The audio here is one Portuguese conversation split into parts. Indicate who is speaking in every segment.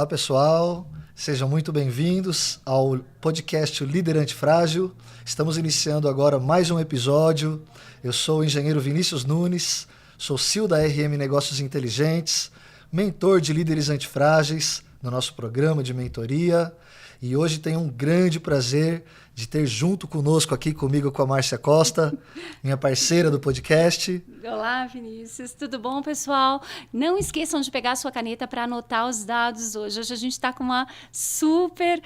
Speaker 1: Olá, pessoal. Sejam muito bem-vindos ao podcast Líder Antifrágil. Estamos iniciando agora mais um episódio. Eu sou o engenheiro Vinícius Nunes, sou CEO da RM Negócios Inteligentes, mentor de líderes antifrágeis no nosso programa de mentoria. E hoje tenho um grande prazer de ter junto conosco aqui, comigo, com a Márcia Costa, minha parceira do podcast.
Speaker 2: Olá, Vinícius. Tudo bom, pessoal? Não esqueçam de pegar a sua caneta para anotar os dados hoje. Hoje a gente está com uma super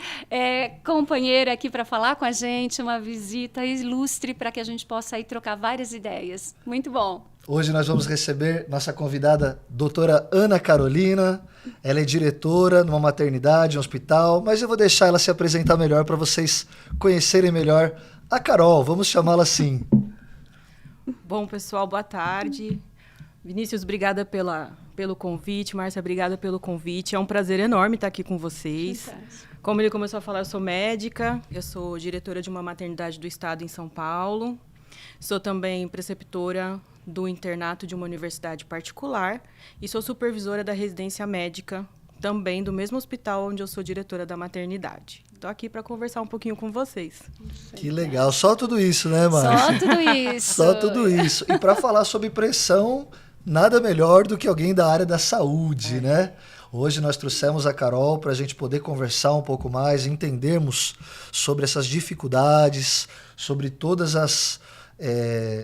Speaker 2: companheira aqui para falar com a gente, uma visita ilustre para que a gente possa aí trocar várias ideias. Muito bom.
Speaker 1: Hoje nós vamos receber nossa convidada, doutora Ana Carolina. Ela é diretora numa maternidade, um hospital, mas eu vou deixar ela se apresentar melhor para vocês conhecerem melhor a Carol. Vamos chamá-la assim.
Speaker 3: Bom, pessoal, boa tarde. Vinícius, obrigada pelo convite. Márcia, obrigada pelo convite. É um prazer enorme estar aqui com vocês. Como ele começou a falar, eu sou médica, eu sou diretora de uma maternidade do estado em São Paulo. Sou também preceptora do internato de uma universidade particular e sou supervisora da residência médica, também do mesmo hospital onde eu sou diretora da maternidade. Estou aqui para conversar um pouquinho com vocês.
Speaker 1: Que legal. Só tudo isso, né, Márcia?
Speaker 2: Só tudo isso.
Speaker 1: Só tudo isso. E para falar sobre pressão, nada melhor do que alguém da área da saúde, né? Hoje nós trouxemos a Carol para a gente poder conversar um pouco mais, entendermos sobre essas dificuldades, sobre todas as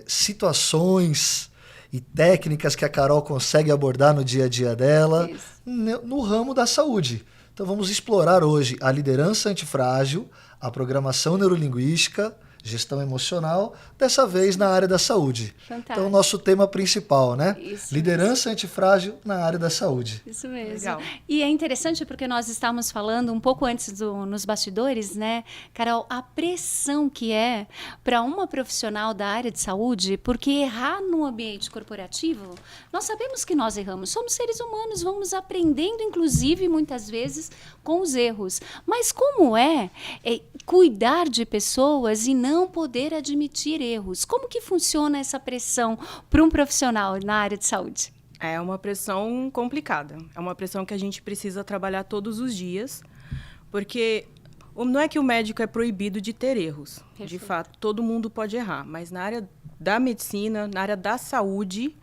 Speaker 1: situações e técnicas que a Carol consegue abordar no dia a dia dela no ramo da saúde. Então vamos explorar hoje a liderança antifrágil, a programação neurolinguística, gestão emocional, dessa vez na área da saúde.
Speaker 2: Fantástico.
Speaker 1: Então, o nosso tema principal, né?
Speaker 2: Isso
Speaker 1: Liderança antifrágil na área da saúde.
Speaker 2: Isso mesmo.
Speaker 3: Legal.
Speaker 2: E é interessante porque nós estávamos falando um pouco antes nos bastidores, né, Carol, a pressão que é para uma profissional da área de saúde, porque errar no ambiente corporativo, nós sabemos que nós erramos, somos seres humanos, vamos aprendendo, inclusive, muitas vezes, com os erros. Mas como é cuidar de pessoas e não poder admitir erros? Como que funciona essa pressão para um profissional na área de saúde?
Speaker 3: É uma pressão complicada. É uma pressão que a gente precisa trabalhar todos os dias, porque não é que o médico é proibido de ter erros.
Speaker 2: Perfeito.
Speaker 3: De fato, todo mundo pode errar, mas na área da medicina, na área da saúde,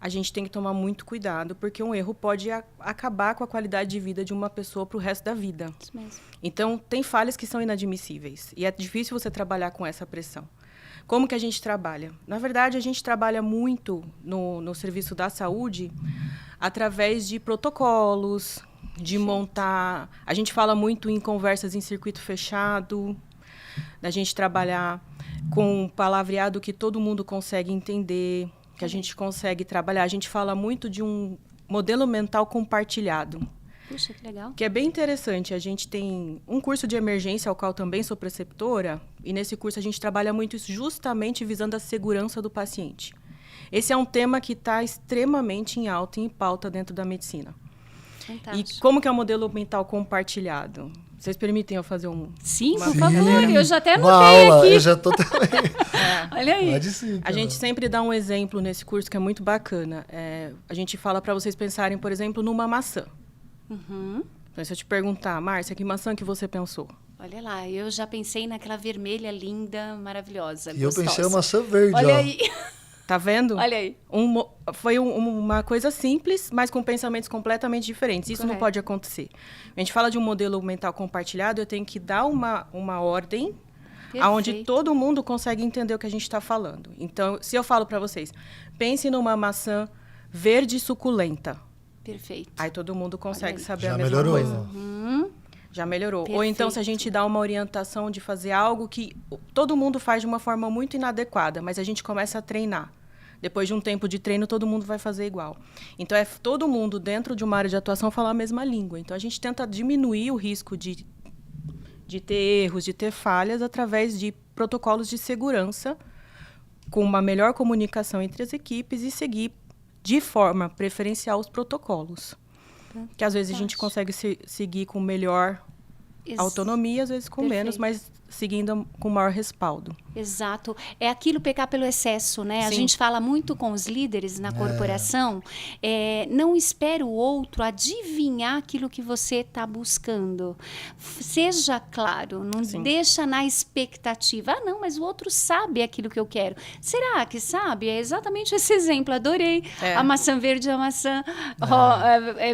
Speaker 3: a gente tem que tomar muito cuidado, porque um erro pode acabar com a qualidade de vida de uma pessoa para o resto da vida.
Speaker 2: Isso mesmo.
Speaker 3: Então, tem falhas que são inadmissíveis. E é difícil você trabalhar com essa pressão. Como que a gente trabalha? Na verdade, a gente trabalha muito no serviço da saúde através de protocolos, de montar... A gente fala muito em conversas em circuito fechado, da gente trabalhar com um palavreado que todo mundo consegue entender, que a gente consegue trabalhar. A gente fala muito de um modelo mental compartilhado.
Speaker 2: Puxa, que legal.
Speaker 3: Que é bem interessante. A gente tem um curso de emergência, ao qual também sou preceptora, e nesse curso a gente trabalha muito isso justamente visando a segurança do paciente. Esse é um tema que está extremamente em alta e em pauta dentro da medicina.
Speaker 2: Fantástico.
Speaker 3: E como que é o modelo mental compartilhado? Vocês permitem eu fazer um...
Speaker 2: Sim, por
Speaker 1: Sim.
Speaker 2: favor. Eu já até
Speaker 1: Uma
Speaker 2: anotei
Speaker 1: aula,
Speaker 2: aqui.
Speaker 1: eu já tô também.
Speaker 2: Olha aí.
Speaker 1: Pode sim,
Speaker 3: A gente sempre dá um exemplo nesse curso que é muito bacana. A gente fala para vocês pensarem, por exemplo, numa maçã.
Speaker 2: Uhum.
Speaker 3: Então, se eu te perguntar, Márcia, que maçã que você pensou?
Speaker 2: Olha lá, eu já pensei naquela vermelha linda, maravilhosa,
Speaker 1: E eu
Speaker 2: gostosa.
Speaker 1: pensei em maçã verde,
Speaker 2: Olha
Speaker 1: ó.
Speaker 2: aí.
Speaker 3: Tá vendo?
Speaker 2: Olha aí.
Speaker 3: Foi uma coisa simples, mas com pensamentos completamente diferentes. Isso não
Speaker 2: Correto.
Speaker 3: pode acontecer. A gente fala de um modelo mental compartilhado, eu tenho que dar uma ordem onde
Speaker 2: Perfeito.
Speaker 3: todo mundo consegue entender o que a gente está falando. Então, se eu falo para vocês, pense numa maçã verde suculenta.
Speaker 2: Perfeito.
Speaker 3: Aí todo mundo consegue
Speaker 2: Olha aí.
Speaker 3: saber
Speaker 1: Já
Speaker 3: a mesma
Speaker 1: melhorou.
Speaker 3: coisa. Já melhorou. Ou então, se a
Speaker 2: Perfeito.
Speaker 3: gente dá uma orientação de fazer algo que todo mundo faz de uma forma muito inadequada, mas a gente começa a treinar. Depois de um tempo de treino, todo mundo vai fazer igual. Então, é todo mundo dentro de uma área de atuação falar a mesma língua. Então, a gente tenta diminuir o risco de ter erros, de ter falhas, através de protocolos de segurança, com uma melhor comunicação entre as equipes e seguir de forma preferencial os protocolos. Que às vezes a gente consegue seguir com melhor autonomia, às vezes com
Speaker 2: Perfeito.
Speaker 3: menos, mas seguindo com maior respaldo.
Speaker 2: Exato. É aquilo pecar pelo excesso, né? A
Speaker 3: Sim.
Speaker 2: gente fala muito com os líderes na corporação, não espere o outro adivinhar aquilo que você está buscando. Seja claro, não
Speaker 3: Sim.
Speaker 2: deixa na expectativa. Ah, não, mas o outro sabe aquilo que eu quero. Será que sabe? É exatamente esse exemplo. Adorei. A maçã verde e a maçã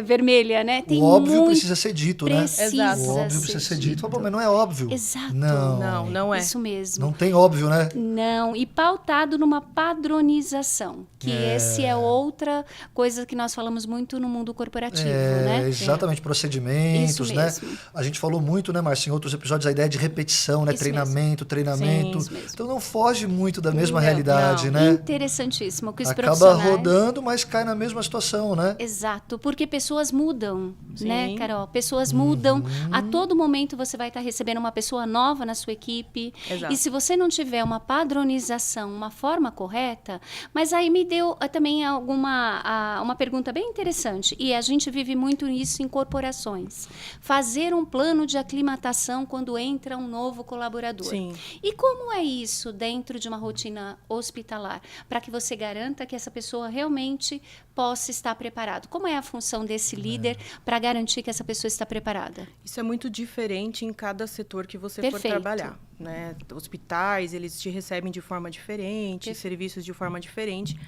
Speaker 2: vermelha, né?
Speaker 1: O óbvio precisa ser dito, né?
Speaker 3: Exato.
Speaker 1: O óbvio precisa ser dito. Pô, mas não é óbvio.
Speaker 2: Exato.
Speaker 3: Não é.
Speaker 2: Isso mesmo.
Speaker 1: Não tem óbvio, né?
Speaker 2: Não, e pautado numa padronização, que esse é outra coisa que nós falamos muito no mundo corporativo, né?
Speaker 1: Exatamente, procedimentos,
Speaker 2: Isso
Speaker 1: né?
Speaker 2: mesmo.
Speaker 1: A gente falou muito, né, Márcia, em outros episódios, a ideia de repetição, né?
Speaker 2: Isso
Speaker 1: Treinamento.
Speaker 2: Sim, isso mesmo.
Speaker 1: Então não foge muito da mesma
Speaker 3: Não,
Speaker 1: realidade,
Speaker 3: não.
Speaker 1: né?
Speaker 2: Interessantíssimo que os
Speaker 1: Acaba
Speaker 2: profissionais...
Speaker 1: rodando, mas cai na mesma situação, né?
Speaker 2: Exato, porque pessoas mudam,
Speaker 3: Sim.
Speaker 2: né, Carol? Pessoas mudam. A todo momento você vai estar recebendo uma pessoa nova na sua equipe.
Speaker 3: Exato.
Speaker 2: E se você não tiver uma padronização, uma forma correta, mas aí me deu também uma pergunta bem interessante, e a gente vive muito isso em corporações. Fazer um plano de aclimatação quando entra um novo colaborador.
Speaker 3: Sim.
Speaker 2: E como é isso dentro de uma rotina hospitalar? Para que você garanta que essa pessoa realmente possa estar preparado. Como é a função desse líder para garantir que essa pessoa está preparada?
Speaker 3: Isso é muito diferente em cada setor que você for
Speaker 2: Perfeito.
Speaker 3: trabalhar, né? Hospitais, eles te recebem de forma diferente, serviços de forma diferente.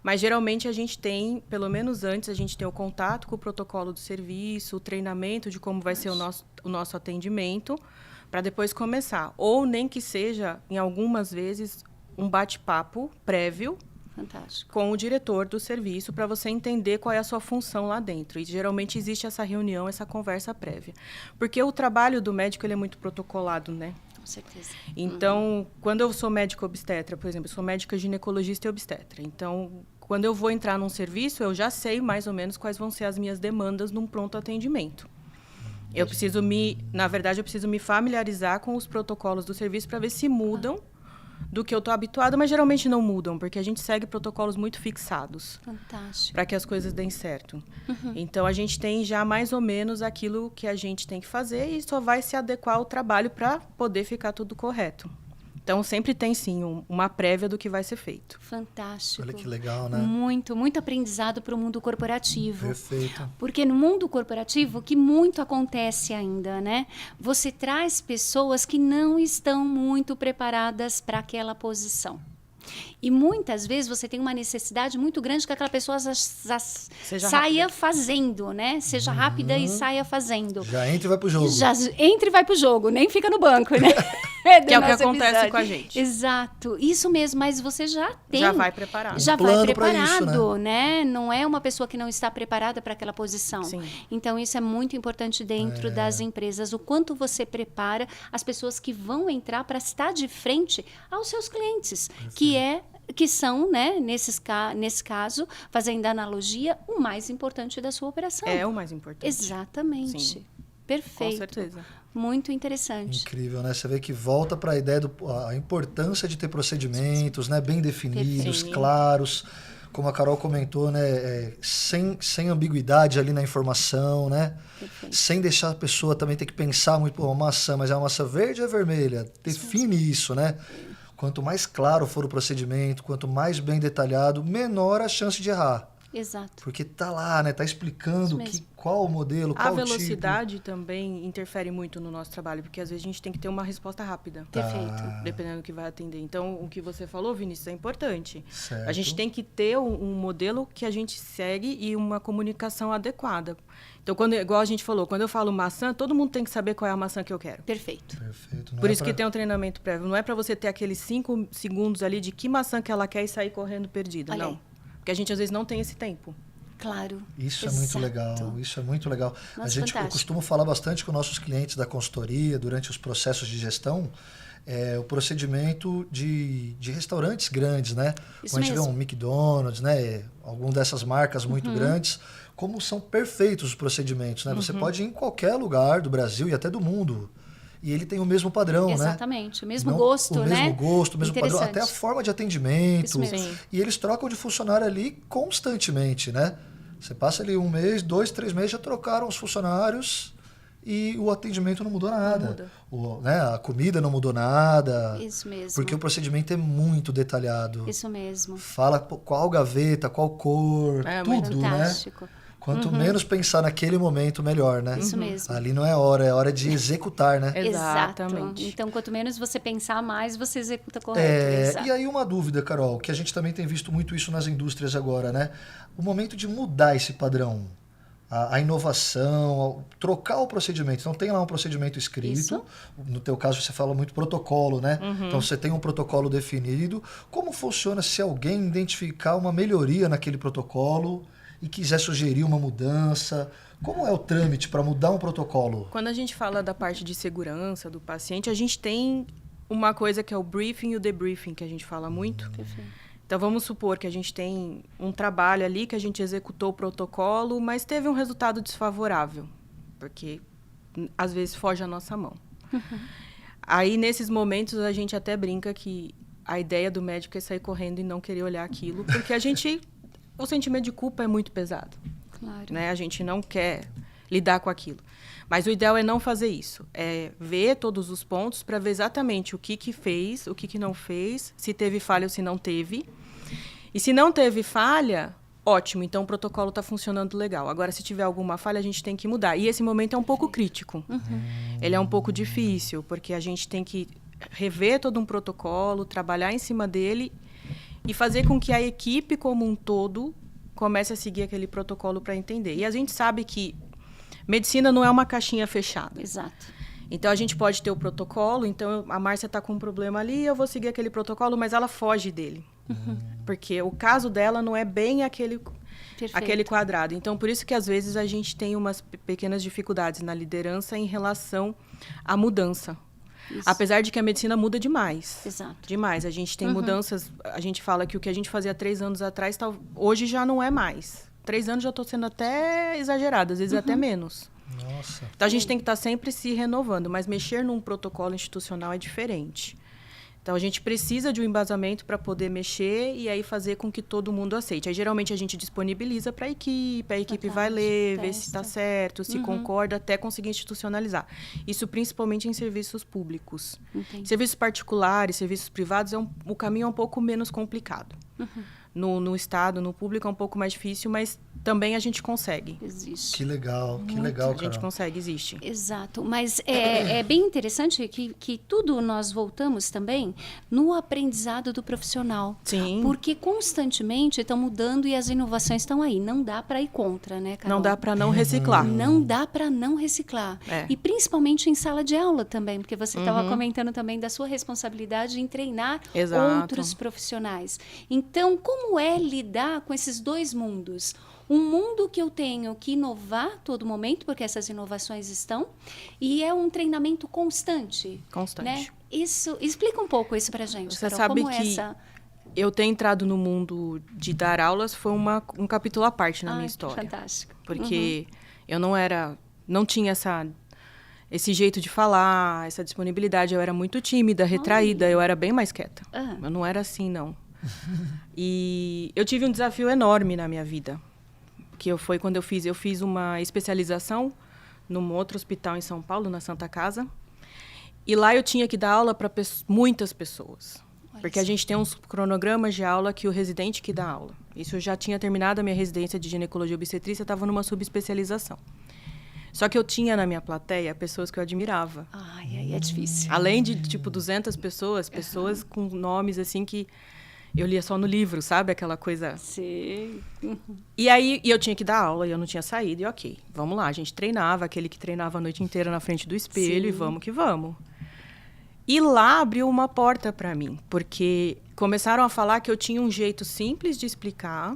Speaker 3: Mas, geralmente, a gente tem, pelo menos antes, a gente tem o contato com o protocolo do serviço, o treinamento de como vai ser o nosso atendimento, para depois começar. Ou nem que seja, em algumas vezes, um bate-papo prévio
Speaker 2: Fantástico.
Speaker 3: com o diretor do serviço para você entender qual é a sua função lá dentro. E geralmente existe essa reunião, essa conversa prévia. Porque o trabalho do médico ele é muito protocolado, né?
Speaker 2: Com certeza.
Speaker 3: Então, quando eu sou médica obstetra, por exemplo, eu sou médica ginecologista e obstetra. Então, quando eu vou entrar num serviço, eu já sei mais ou menos quais vão ser as minhas demandas num pronto atendimento. Eu preciso na verdade, eu preciso me familiarizar com os protocolos do serviço para ver se mudam do que eu estou habituada, mas geralmente não mudam, porque a gente segue protocolos muito fixados
Speaker 2: Fantástico.
Speaker 3: para que as coisas deem certo. Então, a gente tem já mais ou menos aquilo que a gente tem que fazer e só vai se adequar ao trabalho para poder ficar tudo correto. Então, sempre tem, sim, uma prévia do que vai ser feito.
Speaker 2: Fantástico.
Speaker 1: Olha que legal, né?
Speaker 2: Muito, muito aprendizado para o mundo corporativo.
Speaker 1: Perfeito.
Speaker 2: Porque no mundo corporativo, o que muito acontece ainda, né? Você traz pessoas que não estão muito preparadas para aquela posição. E muitas vezes você tem uma necessidade muito grande que aquela pessoa saia fazendo, né? Seja rápida e saia fazendo.
Speaker 1: Já entra e vai pro jogo.
Speaker 2: Já entra e vai pro jogo, nem fica no banco, né?
Speaker 3: Que é o que acontece com a gente.
Speaker 2: Exato, isso mesmo, mas você já tem.
Speaker 3: Já vai preparado.
Speaker 2: Já vai
Speaker 1: plano pra
Speaker 2: preparado,
Speaker 1: isso,
Speaker 2: né? Não é uma pessoa que não está preparada para aquela posição.
Speaker 3: Sim.
Speaker 2: Então, isso é muito importante dentro das empresas. O quanto você prepara as pessoas que vão entrar para estar de frente aos seus clientes, que são, né, nesse caso, fazendo a analogia, o mais importante da sua operação.
Speaker 3: É o mais importante.
Speaker 2: Exatamente.
Speaker 3: Sim.
Speaker 2: Perfeito.
Speaker 3: Com certeza.
Speaker 2: Muito interessante.
Speaker 1: Incrível, né? Você vê que volta para a ideia a importância de ter procedimentos, né, bem definidos,
Speaker 3: Sim.
Speaker 1: claros, como a Carol comentou, né, sem ambiguidade ali na informação, né?
Speaker 2: Perfeito.
Speaker 1: Sem deixar a pessoa também ter que pensar muito, pô, uma maçã, mas é uma maçã verde ou é vermelha? Define isso, né? Quanto mais claro for o procedimento, quanto mais bem detalhado, menor a chance de errar.
Speaker 2: Exato.
Speaker 1: Porque tá lá, né? Tá explicando
Speaker 2: mesmo.
Speaker 1: qual o modelo,
Speaker 3: A
Speaker 1: qual o
Speaker 3: velocidade também interfere muito no nosso trabalho, porque às vezes a gente tem que ter uma resposta rápida.
Speaker 2: Perfeito.
Speaker 3: Dependendo do que vai atender. Então, o que você falou, Vinícius, é importante.
Speaker 1: Certo.
Speaker 3: A gente tem que ter um modelo que a gente segue e uma comunicação adequada. Então, igual a gente falou, quando eu falo maçã, todo mundo tem que saber qual é a maçã que eu quero.
Speaker 2: Perfeito.
Speaker 1: Perfeito. Não
Speaker 3: Por
Speaker 1: é
Speaker 3: isso que tem um treinamento prévio. Não é para você ter aqueles 5 segundos ali de que maçã que ela quer e sair correndo perdida.
Speaker 2: Olha
Speaker 3: Não.
Speaker 2: aí.
Speaker 3: Porque a gente, às vezes, não tem esse tempo.
Speaker 2: Claro.
Speaker 1: Isso é
Speaker 2: Exato.
Speaker 1: muito legal, isso é muito legal.
Speaker 2: Nossa,
Speaker 1: Eu
Speaker 2: fantástico.
Speaker 1: costumo falar bastante com nossos clientes da consultoria, durante os processos de gestão, o procedimento de restaurantes grandes, né?
Speaker 2: Isso
Speaker 1: Quando a gente vê
Speaker 2: mesmo.
Speaker 1: um McDonald's, né? Alguma dessas marcas muito grandes, como são perfeitos os procedimentos, né? Você pode ir em qualquer lugar do Brasil e até do mundo, e ele tem o mesmo padrão, né?
Speaker 2: Exatamente. O mesmo
Speaker 1: Não-
Speaker 2: gosto,
Speaker 1: o
Speaker 2: né?
Speaker 1: mesmo gosto, o mesmo padrão,
Speaker 2: Interessante.
Speaker 1: até a forma de atendimento.
Speaker 2: Isso mesmo.
Speaker 3: Sim.
Speaker 1: E eles trocam de funcionário ali constantemente, né? Você passa ali 1 mês, 2, 3 meses, já trocaram os funcionários e o atendimento não mudou nada.
Speaker 3: Não muda.
Speaker 1: Né, a comida não mudou nada.
Speaker 2: Isso mesmo.
Speaker 1: Porque o procedimento é muito detalhado.
Speaker 2: Isso mesmo.
Speaker 1: Fala qual gaveta, qual cor, tudo, né?
Speaker 2: Fantástico.
Speaker 1: Quanto menos pensar naquele momento, melhor, né?
Speaker 2: Isso mesmo.
Speaker 1: Ali não é hora de executar, né?
Speaker 3: Exatamente.
Speaker 2: Então, quanto menos você pensar, mais você executa correto. Exato.
Speaker 1: E aí uma dúvida, Carol, que a gente também tem visto muito isso nas indústrias agora, né? O momento de mudar esse padrão, a inovação, trocar o procedimento. Então tem lá um procedimento escrito,
Speaker 2: Isso.
Speaker 1: No teu caso você fala muito protocolo, né? Então você tem um protocolo definido. Como funciona se alguém identificar uma melhoria naquele protocolo e quiser sugerir uma mudança? Como é o trâmite para mudar um protocolo?
Speaker 3: Quando a gente fala da parte de segurança do paciente, a gente tem uma coisa que é o briefing e o debriefing, que a gente fala muito.
Speaker 2: Perfeito.
Speaker 3: Então, vamos supor que a gente tem um trabalho ali, que a gente executou o protocolo, mas teve um resultado desfavorável, porque às vezes foge a nossa mão. Aí, nesses momentos, a gente até brinca que a ideia do médico é sair correndo e não querer olhar aquilo, porque o sentimento de culpa é muito pesado.
Speaker 2: Claro.
Speaker 3: Né? A gente não quer lidar com aquilo. Mas o ideal é não fazer isso. É ver todos os pontos para ver exatamente o que fez, o que não fez, se teve falha ou se não teve. E se não teve falha, ótimo, então o protocolo está funcionando legal. Agora, se tiver alguma falha, a gente tem que mudar. E esse momento é um pouco crítico. Ele é um pouco difícil, porque a gente tem que rever todo um protocolo, trabalhar em cima dele e fazer com que a equipe como um todo comece a seguir aquele protocolo para entender. E a gente sabe que medicina não é uma caixinha fechada.
Speaker 2: Exato.
Speaker 3: Então, a gente pode ter o protocolo, então a Márcia está com um problema ali, eu vou seguir aquele protocolo, mas ela foge dele. Porque o caso dela não é bem aquele quadrado. Então, por isso que às vezes a gente tem umas pequenas dificuldades na liderança em relação à mudança. Isso. Apesar de que a medicina muda demais.
Speaker 2: Exato.
Speaker 3: Demais. A gente tem mudanças, a gente fala que o que a gente fazia 3 anos atrás, hoje já não é mais. 3 anos já estou sendo até exagerado, às vezes até menos.
Speaker 1: Nossa.
Speaker 3: Então, a gente tem que estar sempre se renovando, mas mexer num protocolo institucional é diferente. Então, a gente precisa de um embasamento para poder mexer e aí fazer com que todo mundo aceite. Aí, geralmente, a gente disponibiliza para a equipe vai ler, ver se está certo, se concorda, até conseguir institucionalizar. Isso principalmente em serviços públicos.
Speaker 2: Entendi.
Speaker 3: Serviços particulares, serviços privados, o caminho é um pouco menos complicado. No Estado, no público, é um pouco mais difícil, mas também a gente consegue.
Speaker 2: Existe.
Speaker 1: Que legal,
Speaker 3: A gente consegue, existe.
Speaker 2: Exato, mas é bem interessante que tudo nós voltamos também no aprendizado do profissional.
Speaker 3: Sim.
Speaker 2: Porque constantemente estão mudando e as inovações estão aí. Não dá para ir contra, né, Carol?
Speaker 3: Não dá para não reciclar.
Speaker 2: Não dá para não reciclar.
Speaker 3: É.
Speaker 2: E principalmente em sala de aula também, porque você estava comentando também da sua responsabilidade em treinar outros profissionais. Então, como é lidar com esses dois mundos? Um mundo que eu tenho que inovar a todo momento, porque essas inovações estão, e é um treinamento constante.
Speaker 3: Constante.
Speaker 2: Né? Explica um pouco isso pra gente,
Speaker 3: Você
Speaker 2: Carol,
Speaker 3: sabe
Speaker 2: como
Speaker 3: que eu ter entrado no mundo de dar aulas foi um capítulo à parte na minha história.
Speaker 2: Fantástico.
Speaker 3: Porque eu não tinha esse jeito de falar, essa disponibilidade. Eu era muito tímida, retraída, eu era bem mais quieta. Eu não era assim, não. E eu tive um desafio enorme na minha vida. Que foi quando eu fiz uma especialização num outro hospital em São Paulo, na Santa Casa. E lá eu tinha que dar aula para muitas pessoas. Porque a gente tem uns cronogramas de aula que o residente que dá aula. Isso eu já tinha terminado a minha residência de ginecologia e obstetrícia, estava numa subespecialização. Só que eu tinha na minha plateia pessoas que eu admirava.
Speaker 2: Aí é difícil.
Speaker 3: Além de, 200 pessoas com nomes assim que eu lia só no livro, sabe? Aquela coisa...
Speaker 2: Sim.
Speaker 3: E aí eu tinha que dar aula e eu não tinha saído. E ok, vamos lá. A gente treinava, aquele que treinava a noite inteira na frente do espelho. Sim. E vamos que vamos. E lá abriu uma porta para mim. Porque começaram a falar que eu tinha um jeito simples de explicar,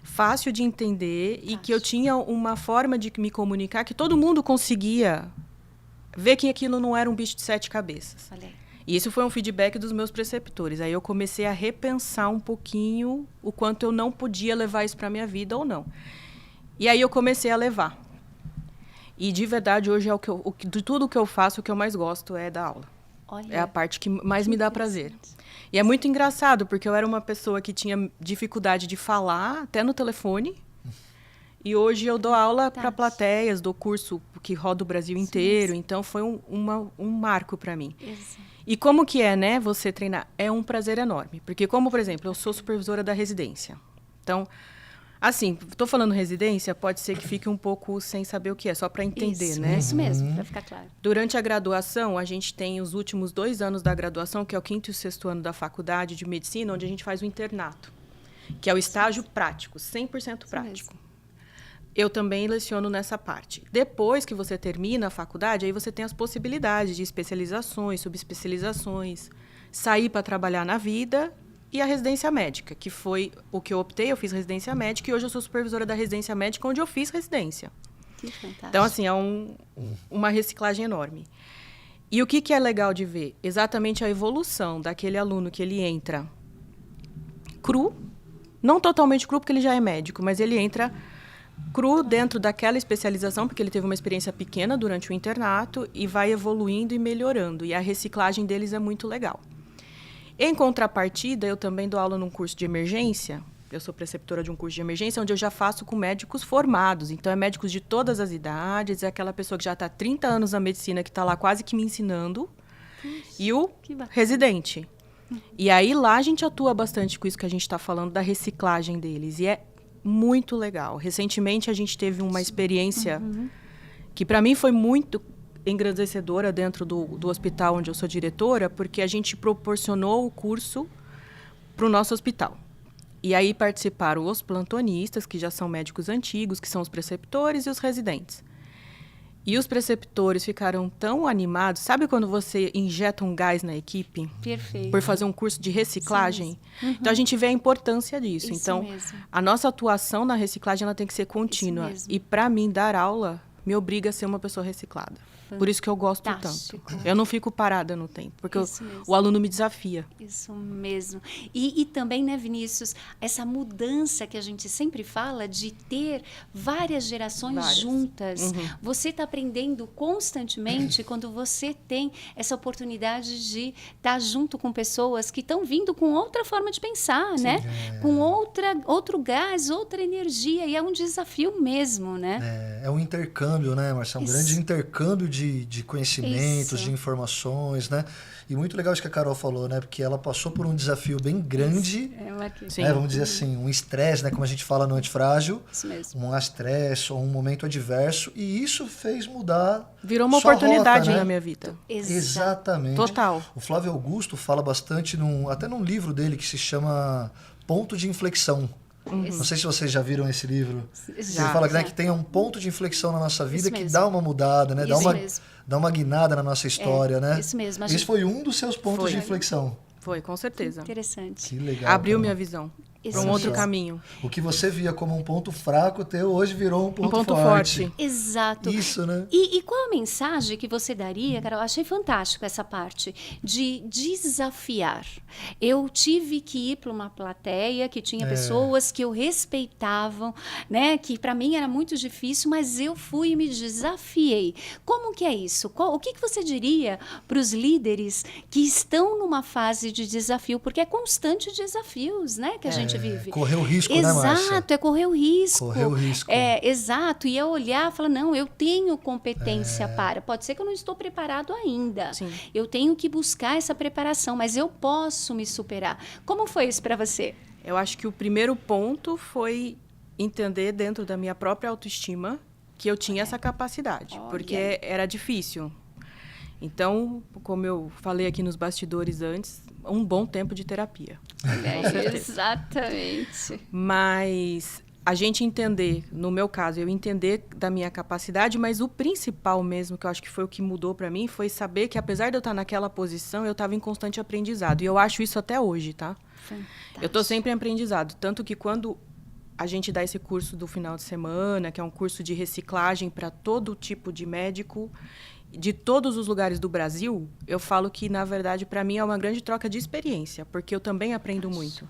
Speaker 3: fácil de entender, e que eu tinha uma forma de me comunicar que todo mundo conseguia ver que aquilo não era um bicho de 7 cabeças.
Speaker 2: Falei.
Speaker 3: E isso foi um feedback dos meus preceptores. Aí eu comecei a repensar um pouquinho o quanto eu não podia levar isso para a minha vida ou não. E aí eu comecei a levar. E de verdade, hoje é de tudo que eu faço, o que eu mais gosto é dar aula.
Speaker 2: Olha,
Speaker 3: é a parte que mais me dá prazer. E é muito engraçado, porque eu era uma pessoa que tinha dificuldade de falar, até no telefone. E hoje eu dou aula para
Speaker 2: Fantástico.
Speaker 3: plateias, dou curso que roda o Brasil inteiro. Então, foi um marco para mim.
Speaker 2: Exato.
Speaker 3: E como que é, né, você treinar? É um prazer enorme. Porque, como, por exemplo, eu sou supervisora da residência. Então, assim, estou falando residência, pode ser que fique um pouco sem saber o que é, só para entender,
Speaker 2: Isso,
Speaker 3: né?
Speaker 2: isso mesmo, para ficar claro.
Speaker 3: Durante a graduação, a gente tem os últimos 2 anos da graduação, que é o 5º e o 6º ano da faculdade de medicina, onde a gente faz o internato, que é o estágio prático, 100% prático. Eu também leciono nessa parte. Depois que você termina a faculdade, aí você tem as possibilidades de especializações, subespecializações, sair para trabalhar na vida e a residência médica, que foi o que eu optei. Eu fiz residência médica e hoje eu sou supervisora da residência médica, onde eu fiz residência.
Speaker 2: Que fantástico.
Speaker 3: Então, assim, é uma reciclagem enorme. E o que é legal de ver? Exatamente a evolução daquele aluno que ele entra cru, não totalmente cru, porque ele já é médico, mas ele entra cru dentro daquela especialização, porque ele teve uma experiência pequena durante o internato e vai evoluindo e melhorando. E a reciclagem deles é muito legal. Em contrapartida, eu também dou aula num curso de emergência. Eu sou preceptora de um curso de emergência, onde eu já faço com médicos formados. Então, é médicos de todas as idades, é aquela pessoa que já está há 30 anos na medicina, que está lá quase que me ensinando, e o residente. E aí, lá, a gente atua bastante com isso que a gente está falando, da reciclagem deles. E é muito legal. Recentemente, a gente teve uma experiência que, para mim, foi muito engrandecedora dentro do hospital onde eu sou diretora, porque a gente proporcionou o curso para o nosso hospital. E aí participaram os plantonistas, que já são médicos antigos, que são os preceptores, e os residentes. E os preceptores ficaram tão animados. Sabe quando você injeta um gás na equipe?
Speaker 2: Perfeito.
Speaker 3: Por fazer um curso de reciclagem? Então, a gente vê a importância disso.
Speaker 2: Isso
Speaker 3: então,
Speaker 2: mesmo.
Speaker 3: a nossa atuação na reciclagem ela tem que ser contínua.
Speaker 2: mesmo.
Speaker 3: E, para mim, dar aula me obriga a ser uma pessoa reciclada. Por isso que eu gosto
Speaker 2: Fantástico.
Speaker 3: tanto. Eu não fico parada no tempo, porque
Speaker 2: Isso mesmo.
Speaker 3: o aluno me desafia.
Speaker 2: Isso mesmo. E também, né, Vinícius, essa mudança que a gente sempre fala de ter várias gerações juntas. Você está aprendendo constantemente quando você tem essa oportunidade de estar junto com pessoas que estão vindo com outra forma de pensar, né? Com outro gás, outra energia. E é um desafio mesmo, né?
Speaker 1: É um intercâmbio, né, Marcelo? Um grande intercâmbio de conhecimentos,
Speaker 2: Isso.
Speaker 1: de informações, né? E muito legal isso que a Carol falou, né? Porque ela passou por um desafio bem grande,
Speaker 3: Sim.
Speaker 1: né? Vamos dizer assim, um estresse, né? Como a gente fala no Antifrágil.
Speaker 2: Isso mesmo.
Speaker 1: Um estresse ou um momento adverso. E isso fez mudar
Speaker 3: Virou uma
Speaker 1: sua
Speaker 3: oportunidade
Speaker 1: rota, né?
Speaker 3: na minha vida.
Speaker 1: Exatamente.
Speaker 3: Total.
Speaker 1: O Flávio Augusto fala bastante, até num livro dele que se chama Ponto de Inflexão. Não sei se vocês já viram esse livro. Ele fala, né, que tem um ponto de inflexão na nossa vida que dá uma mudada, né? Dá uma guinada na nossa história, né?
Speaker 2: Isso mesmo.
Speaker 1: Esse foi um dos seus pontos de inflexão.
Speaker 3: Foi, com certeza.
Speaker 2: Interessante.
Speaker 1: Que legal.
Speaker 3: Abriu
Speaker 1: cara.
Speaker 3: minha visão para
Speaker 2: Isso
Speaker 3: um outro
Speaker 2: mesmo.
Speaker 3: caminho.
Speaker 1: O que você via como um ponto fraco teu, hoje virou um ponto
Speaker 3: forte.
Speaker 2: Exato.
Speaker 1: Isso, né?
Speaker 2: E qual a mensagem que você daria, Carol? Achei fantástico essa parte de desafiar. Eu tive que ir para uma plateia que tinha pessoas que eu respeitavam, né? Que para mim era muito difícil, mas eu fui e me desafiei. Como que é isso? O que você diria para os líderes que estão numa fase de desafio? Porque é constante desafios, né? Que a gente vive.
Speaker 1: Correr o risco,
Speaker 2: Exato,
Speaker 1: né, Márcia?
Speaker 2: é correr o risco.
Speaker 1: Correr o risco.
Speaker 2: Exato. E eu olhar e falar, não, eu tenho competência para. Pode ser que eu não estou preparado ainda.
Speaker 3: Sim.
Speaker 2: Eu tenho que buscar essa preparação, mas eu posso me superar. Como foi isso para você?
Speaker 3: Eu acho que o primeiro ponto foi entender dentro da minha própria autoestima que eu tinha essa capacidade, porque era difícil. Então, como eu falei aqui nos bastidores antes, um bom tempo de terapia.
Speaker 2: Exatamente.
Speaker 3: Mas a gente entender, no meu caso, eu entender da minha capacidade, mas o principal mesmo, que eu acho que foi o que mudou para mim, foi saber que apesar de eu estar naquela posição, eu estava em constante aprendizado. E eu acho isso até hoje, tá?
Speaker 2: Fantástico.
Speaker 3: Eu estou sempre em aprendizado. Tanto que quando a gente dá esse curso do final de semana, que é um curso de reciclagem para todo tipo de médico, de todos os lugares do Brasil, eu falo que, na verdade, para mim é uma grande troca de experiência, porque eu também aprendo muito.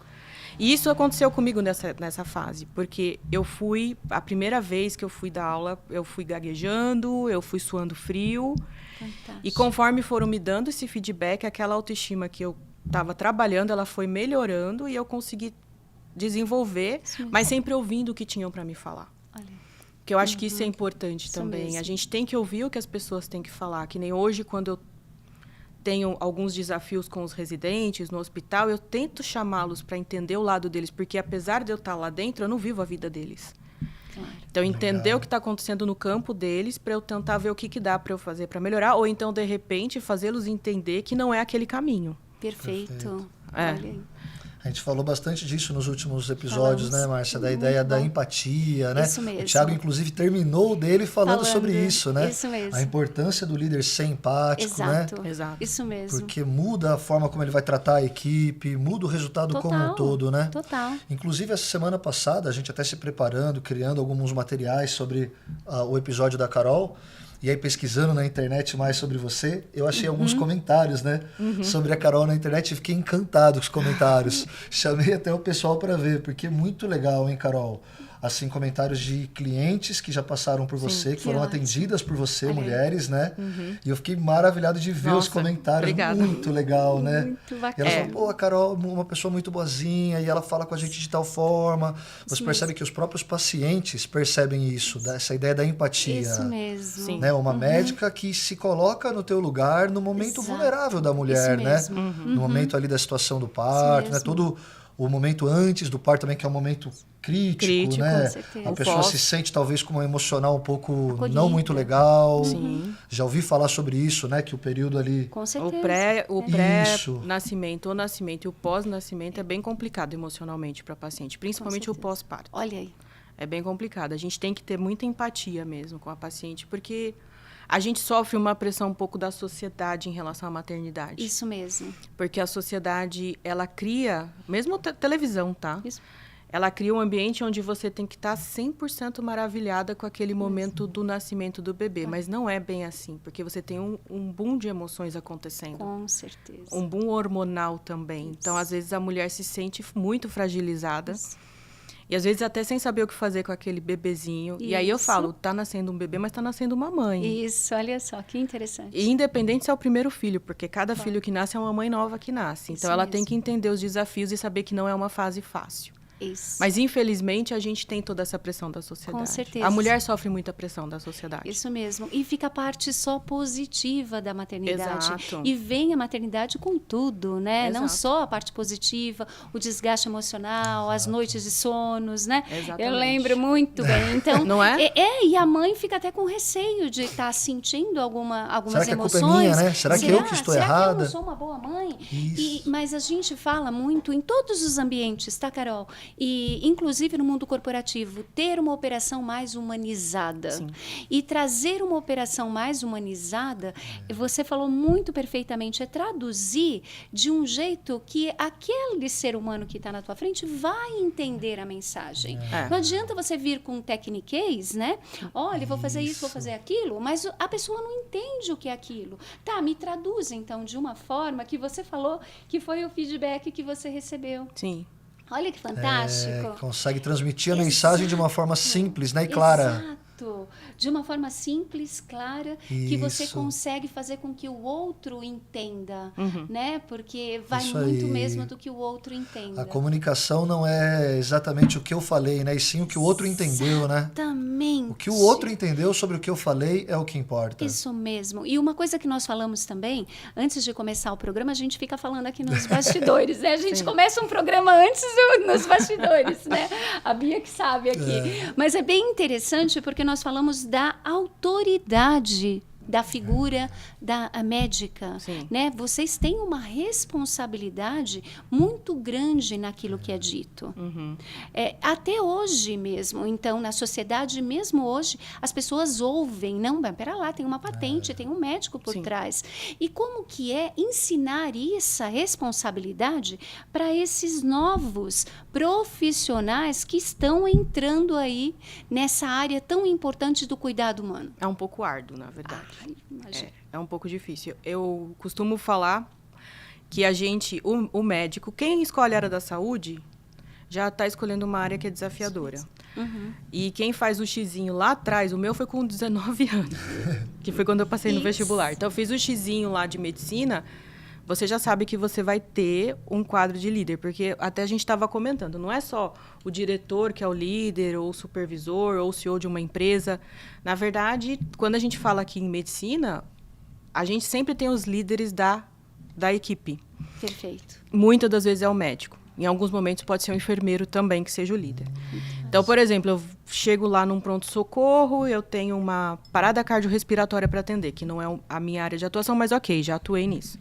Speaker 3: E isso aconteceu comigo nessa fase, porque a primeira vez que eu fui dar aula, eu fui gaguejando, eu fui suando frio.
Speaker 2: Fantástico.
Speaker 3: E conforme foram me dando esse feedback, aquela autoestima que eu estava trabalhando, ela foi melhorando e eu consegui desenvolver, mas sempre ouvindo o que tinham para me falar.
Speaker 2: Olha.
Speaker 3: Porque eu acho que isso é importante
Speaker 2: Isso
Speaker 3: também.
Speaker 2: mesmo.
Speaker 3: A gente tem que ouvir o que as pessoas têm que falar. Que nem hoje, quando eu tenho alguns desafios com os residentes no hospital, eu tento chamá-los para entender o lado deles, porque apesar de eu estar lá dentro, eu não vivo a vida deles.
Speaker 2: Claro.
Speaker 3: Então, entender
Speaker 1: Legal.
Speaker 3: o que está acontecendo no campo deles, para eu tentar ver o que dá para eu fazer para melhorar, ou então, de repente, fazê-los entender que não é aquele caminho.
Speaker 2: Perfeito.
Speaker 3: É.
Speaker 2: Olha aí.
Speaker 1: A gente falou bastante disso nos últimos episódios,
Speaker 2: Falamos.
Speaker 1: né, Márcia? Da
Speaker 2: Muito
Speaker 1: ideia da
Speaker 2: bom.
Speaker 1: empatia, né?
Speaker 2: Isso mesmo.
Speaker 1: O Thiago, inclusive, terminou o dele falando sobre isso, né?
Speaker 2: Isso mesmo.
Speaker 1: A importância do líder ser empático,
Speaker 2: Exato.
Speaker 1: né?
Speaker 3: Exato.
Speaker 2: Isso mesmo.
Speaker 1: Porque muda a forma como ele vai tratar a equipe, muda o resultado como um todo, né?
Speaker 2: Total.
Speaker 1: Inclusive, essa semana passada, a gente até se preparando, criando alguns materiais sobre o episódio da Carol. E aí, pesquisando na internet mais sobre você, eu achei alguns comentários, né? Sobre a Carol na internet e fiquei encantado com os comentários. Chamei até o pessoal para ver, porque é muito legal, hein, Carol? Assim, comentários de clientes que já passaram por você, que foram
Speaker 2: ótimo.
Speaker 1: atendidas por você,
Speaker 2: Olha aí.
Speaker 1: mulheres, né? E eu fiquei maravilhado de ver os
Speaker 3: Nossa,
Speaker 1: comentários.
Speaker 3: obrigada.
Speaker 1: Muito legal, né?
Speaker 2: Muito
Speaker 1: E
Speaker 2: bacana.
Speaker 1: ela falou, pô, a Carol é uma pessoa muito boazinha e ela fala com a gente de tal forma. Você
Speaker 2: Isso
Speaker 1: percebe
Speaker 2: mesmo.
Speaker 1: que os próprios pacientes percebem isso, essa ideia da empatia.
Speaker 2: Isso mesmo.
Speaker 3: Sim.
Speaker 1: Né? Uma médica que se coloca no teu lugar no momento
Speaker 2: Exato.
Speaker 1: vulnerável da mulher,
Speaker 2: Isso
Speaker 1: né?
Speaker 2: mesmo.
Speaker 1: No momento ali da situação do parto, né?
Speaker 2: mesmo.
Speaker 1: Todo o momento antes do parto também, que é um momento crítico, né?
Speaker 2: com certeza.
Speaker 1: A
Speaker 3: O
Speaker 1: pessoa
Speaker 3: pós.
Speaker 1: se sente talvez com um emocional um pouco
Speaker 2: Acolhida.
Speaker 1: não muito legal.
Speaker 3: Sim.
Speaker 1: Já ouvi falar sobre isso, né? Que o período ali...
Speaker 2: Com certeza.
Speaker 3: O
Speaker 1: Isso.
Speaker 3: pré-nascimento, o nascimento e o pós-nascimento é bem complicado emocionalmente para a paciente, principalmente o
Speaker 2: certeza.
Speaker 3: pós-parto.
Speaker 2: Olha aí.
Speaker 3: É bem complicado. A gente tem que ter muita empatia mesmo com a paciente, porque a gente sofre uma pressão um pouco da sociedade em relação à maternidade.
Speaker 2: Isso mesmo.
Speaker 3: Porque a sociedade, ela cria, mesmo televisão, tá?
Speaker 2: Isso.
Speaker 3: Ela cria um ambiente onde você tem que estar 100% maravilhada com aquele momento do nascimento do bebê. Mas não é bem assim, porque você tem um boom de emoções acontecendo.
Speaker 2: Com certeza.
Speaker 3: Um boom hormonal também. Então, às vezes, a mulher se sente muito fragilizada. E, às vezes, até sem saber o que fazer com aquele bebezinho. E aí eu
Speaker 2: Isso.
Speaker 3: falo, tá nascendo um bebê, mas tá nascendo uma mãe.
Speaker 2: Isso, olha só, que interessante.
Speaker 3: E independente se é o primeiro filho, porque cada filho que nasce é uma mãe nova que nasce. Então,
Speaker 2: Isso
Speaker 3: ela tem
Speaker 2: mesmo.
Speaker 3: que entender os desafios e saber que não é uma fase fácil.
Speaker 2: Isso.
Speaker 3: Mas, infelizmente, a gente tem toda essa pressão da sociedade.
Speaker 2: Com certeza.
Speaker 3: A mulher sofre muita pressão da sociedade.
Speaker 2: Isso mesmo. E fica a parte só positiva da maternidade.
Speaker 3: Exato.
Speaker 2: E vem a maternidade com tudo, né? Não
Speaker 3: Exato.
Speaker 2: só a parte positiva, o desgaste emocional, as noites de sonos, né?
Speaker 3: Exatamente.
Speaker 2: Eu lembro muito bem. Então,
Speaker 3: Não é?
Speaker 2: E a mãe fica até com receio de estar sentindo algumas
Speaker 1: Será que a culpa é
Speaker 2: emoções.
Speaker 1: minha, né? Será que eu que estou
Speaker 2: Será
Speaker 1: errada?
Speaker 2: que eu não sou uma boa mãe?
Speaker 1: Isso.
Speaker 2: Mas a gente fala muito em todos os ambientes, tá, Carol? E, inclusive no mundo corporativo, ter uma operação mais humanizada.
Speaker 3: Sim.
Speaker 2: E trazer uma operação mais humanizada, você falou muito perfeitamente, é traduzir de um jeito que aquele ser humano que está na tua frente vai entender a mensagem.
Speaker 3: É.
Speaker 2: Não adianta você vir com tecniquez, né? Olha, vou fazer isso, vou fazer aquilo, mas a pessoa não entende o que é aquilo. Tá, me traduz então de uma forma que você falou que foi o feedback que você recebeu.
Speaker 3: Sim.
Speaker 2: Olha que fantástico.
Speaker 1: Consegue transmitir a mensagem de uma forma simples, né? E clara.
Speaker 2: Exato. De uma forma simples, clara, que você
Speaker 1: Isso.
Speaker 2: consegue fazer com que o outro entenda,
Speaker 3: Uhum.
Speaker 2: né? Porque vai
Speaker 1: Isso
Speaker 2: muito
Speaker 1: aí.
Speaker 2: mesmo do que o outro entenda.
Speaker 1: A comunicação não é exatamente o que eu falei, né? E sim o que o outro entendeu, né?
Speaker 2: Exatamente.
Speaker 1: O que o outro entendeu sobre o que eu falei é o que importa.
Speaker 2: Isso mesmo. E uma coisa que nós falamos também, antes de começar o programa, a gente fica falando aqui nos bastidores, né? A gente
Speaker 3: Sim.
Speaker 2: começa um programa antes nos bastidores, né? A Bia que sabe aqui. Mas é bem interessante porque nós falamos da autoridade da figura da médica,
Speaker 3: Sim.
Speaker 2: né? Vocês têm uma responsabilidade muito grande naquilo que é dito.
Speaker 3: Uhum.
Speaker 2: Até hoje mesmo, então, na sociedade mesmo hoje, as pessoas ouvem, não, mas pera lá, tem uma patente, tem um médico por
Speaker 3: Sim.
Speaker 2: trás. E como que é ensinar essa responsabilidade para esses novos profissionais que estão entrando aí nessa área tão importante do cuidado humano?
Speaker 3: É um pouco árduo, na verdade.
Speaker 2: Ai, imagina.
Speaker 3: É um pouco difícil. Eu costumo falar que a gente, o médico, quem escolhe a área da saúde, já está escolhendo uma área que é desafiadora.
Speaker 2: Uhum.
Speaker 3: E quem faz o xizinho lá atrás, o meu foi com 19 anos, que foi quando eu passei no
Speaker 2: Isso.
Speaker 3: vestibular. Então, eu fiz o xizinho lá de medicina. você já sabe que você vai ter um quadro de líder, porque até a gente estava comentando, não é só o diretor que é o líder, ou o supervisor, ou o CEO de uma empresa. Na verdade, quando a gente fala aqui em medicina, a gente sempre tem os líderes da equipe.
Speaker 2: Perfeito.
Speaker 3: Muitas das vezes é o médico. Em alguns momentos pode ser um enfermeiro também que seja o líder. Então, por exemplo, eu chego lá num pronto-socorro, eu tenho uma parada cardiorrespiratória para atender, que não é a minha área de atuação, mas ok, já atuei nisso.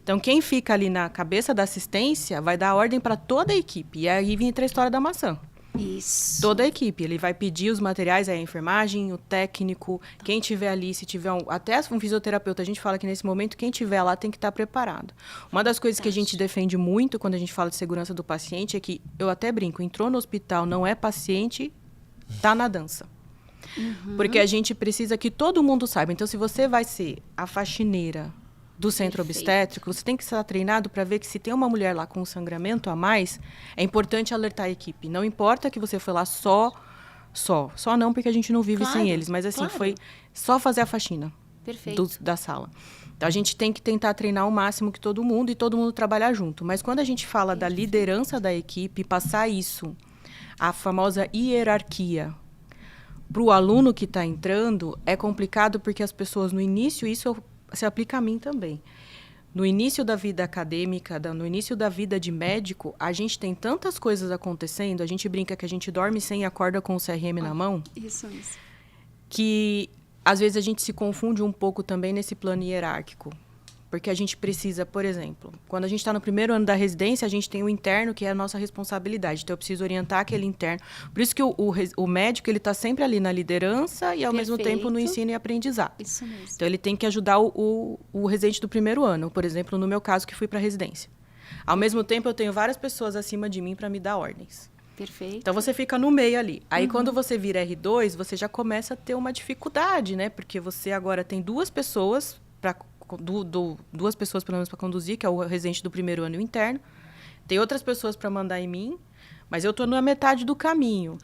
Speaker 3: Então, quem fica ali na cabeça da assistência vai dar ordem para toda a equipe. E aí entra a história da maçã.
Speaker 2: Isso.
Speaker 3: Toda a equipe. Ele vai pedir os materiais, a enfermagem, o técnico, quem tiver ali, se tiver até um fisioterapeuta, a gente fala que nesse momento quem tiver lá tem que estar preparado. Uma das coisas que a gente defende muito quando a gente fala de segurança do paciente é que, eu até brinco, entrou no hospital, não é paciente, tá na dança. Porque a gente precisa que todo mundo saiba. Então, se você vai ser a faxineira do centro obstétrico, você tem que estar treinado para ver que se tem uma mulher lá com um sangramento a mais, é importante alertar a equipe. Não importa que você foi lá só não, porque a gente não vive sem eles, mas assim, foi só fazer a faxina da sala. Então, a gente tem que tentar treinar ao máximo que todo mundo e todo mundo trabalhar junto. Mas quando a gente fala da liderança da equipe, passar isso, a famosa hierarquia, para o aluno que está entrando, é complicado porque as pessoas no início, isso se aplica a mim também. No início da vida acadêmica, no início da vida de médico, a gente tem tantas coisas acontecendo, a gente brinca que a gente dorme sem e acorda com o CRM na mão.
Speaker 2: Isso.
Speaker 3: Que, às vezes, a gente se confunde um pouco também nesse plano hierárquico. Porque a gente precisa, por exemplo, quando a gente está no primeiro ano da residência, a gente tem o interno, que é a nossa responsabilidade. Então, eu preciso orientar aquele interno. Por isso que o médico ele está sempre ali na liderança e, ao mesmo tempo, no ensino e aprendizado.
Speaker 2: Isso mesmo.
Speaker 3: Então, ele tem que ajudar o residente do primeiro ano. Por exemplo, no meu caso, que fui para a residência. Ao mesmo tempo, eu tenho várias pessoas acima de mim para me dar ordens.
Speaker 2: Perfeito.
Speaker 3: Então, você fica no meio ali. Aí, quando você vira R2, você já começa a ter uma dificuldade, né? Porque você agora tem duas pessoas duas pessoas, pelo menos, para conduzir, que é o residente do primeiro ano e o interno. Tem outras pessoas para mandar em mim, mas eu estou na metade do caminho.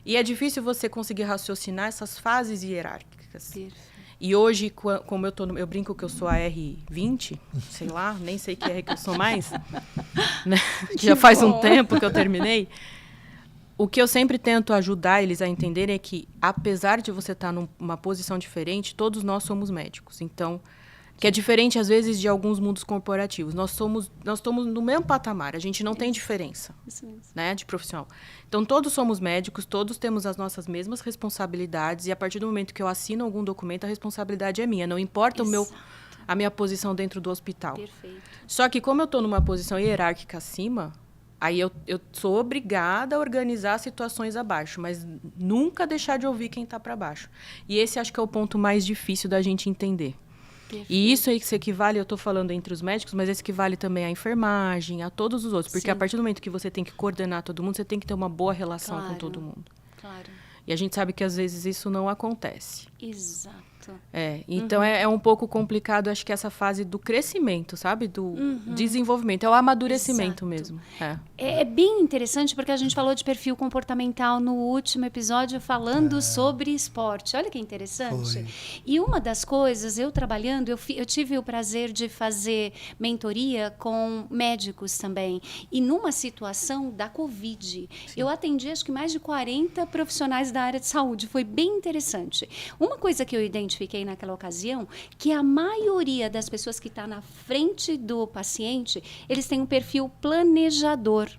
Speaker 3: E é difícil você conseguir raciocinar essas fases hierárquicas.
Speaker 2: Perfeito.
Speaker 3: E hoje, como eu brinco que eu sou a R20, sei lá, nem sei que R que eu sou mais, né? Já faz um tempo que eu terminei. O que eu sempre tento ajudar eles a entenderem é que, apesar de você estar numa posição diferente, todos nós somos médicos. Então, que é diferente, às vezes, de alguns mundos corporativos. Nós estamos no mesmo patamar, a gente não tem diferença, né, de profissional. Então, todos somos médicos, todos temos as nossas mesmas responsabilidades, e a partir do momento que eu assino algum documento, a responsabilidade é minha. Não importa a minha posição dentro do hospital.
Speaker 2: Perfeito.
Speaker 3: Só que, como eu estou numa posição hierárquica acima, aí eu sou obrigada a organizar situações abaixo, mas nunca deixar de ouvir quem está para baixo. E esse acho que é o ponto mais difícil da gente entender. Perfeito. E isso aí que se equivale, eu estou falando entre os médicos, mas esse equivale também à enfermagem, a todos os outros. Porque a partir do momento que você tem que coordenar todo mundo, você tem que ter uma boa relação com todo mundo.
Speaker 2: Claro.
Speaker 3: E a gente sabe que às vezes isso não acontece.
Speaker 2: Exato.
Speaker 3: Então é um pouco complicado, acho que essa fase do crescimento, sabe? Do desenvolvimento, é o amadurecimento mesmo.
Speaker 2: É bem interessante porque a gente falou de perfil comportamental no último episódio falando sobre esporte. Olha que interessante.
Speaker 1: Foi.
Speaker 2: E uma das coisas, eu trabalhando, eu tive o prazer de fazer mentoria com médicos também. E numa situação da Covid, eu atendi acho que mais de 40 profissionais da área de saúde. Foi bem interessante. Uma coisa que eu identifiquei naquela ocasião, que a maioria das pessoas que está na frente do paciente, eles têm um perfil planejador,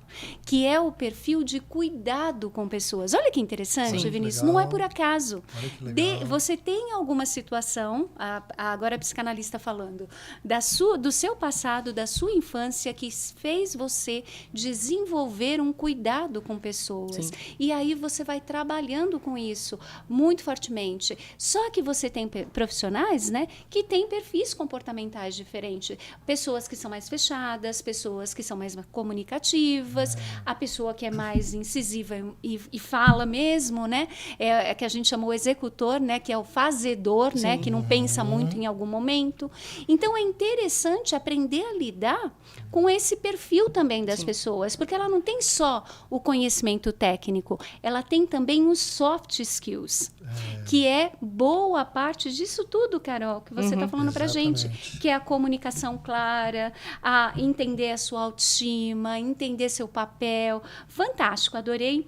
Speaker 2: que é o perfil de cuidado com pessoas. Olha que interessante,
Speaker 1: Sim,
Speaker 2: Vinícius,
Speaker 1: legal.
Speaker 2: não é por acaso.
Speaker 1: Olha que legal.
Speaker 2: Você tem alguma situação, agora a psicanalista falando, do seu passado, da sua infância, que fez você desenvolver um cuidado com pessoas.
Speaker 3: Sim.
Speaker 2: E aí você vai trabalhando com isso muito fortemente. Só que você tem profissionais, né, que têm perfis comportamentais diferentes. Pessoas que são mais fechadas, pessoas que são mais comunicativas, a pessoa que é mais incisiva e fala mesmo, né, é que a gente chama o executor, né, que é o fazedor, né, que não pensa muito em algum momento. Então, é interessante aprender a lidar com esse perfil também das pessoas, porque ela não tem só o conhecimento técnico, ela tem também os soft skills, que é boa parte parte disso tudo, Carol, que você está falando para gente, que é a comunicação clara, a entender a sua autoestima, entender seu papel. Fantástico, adorei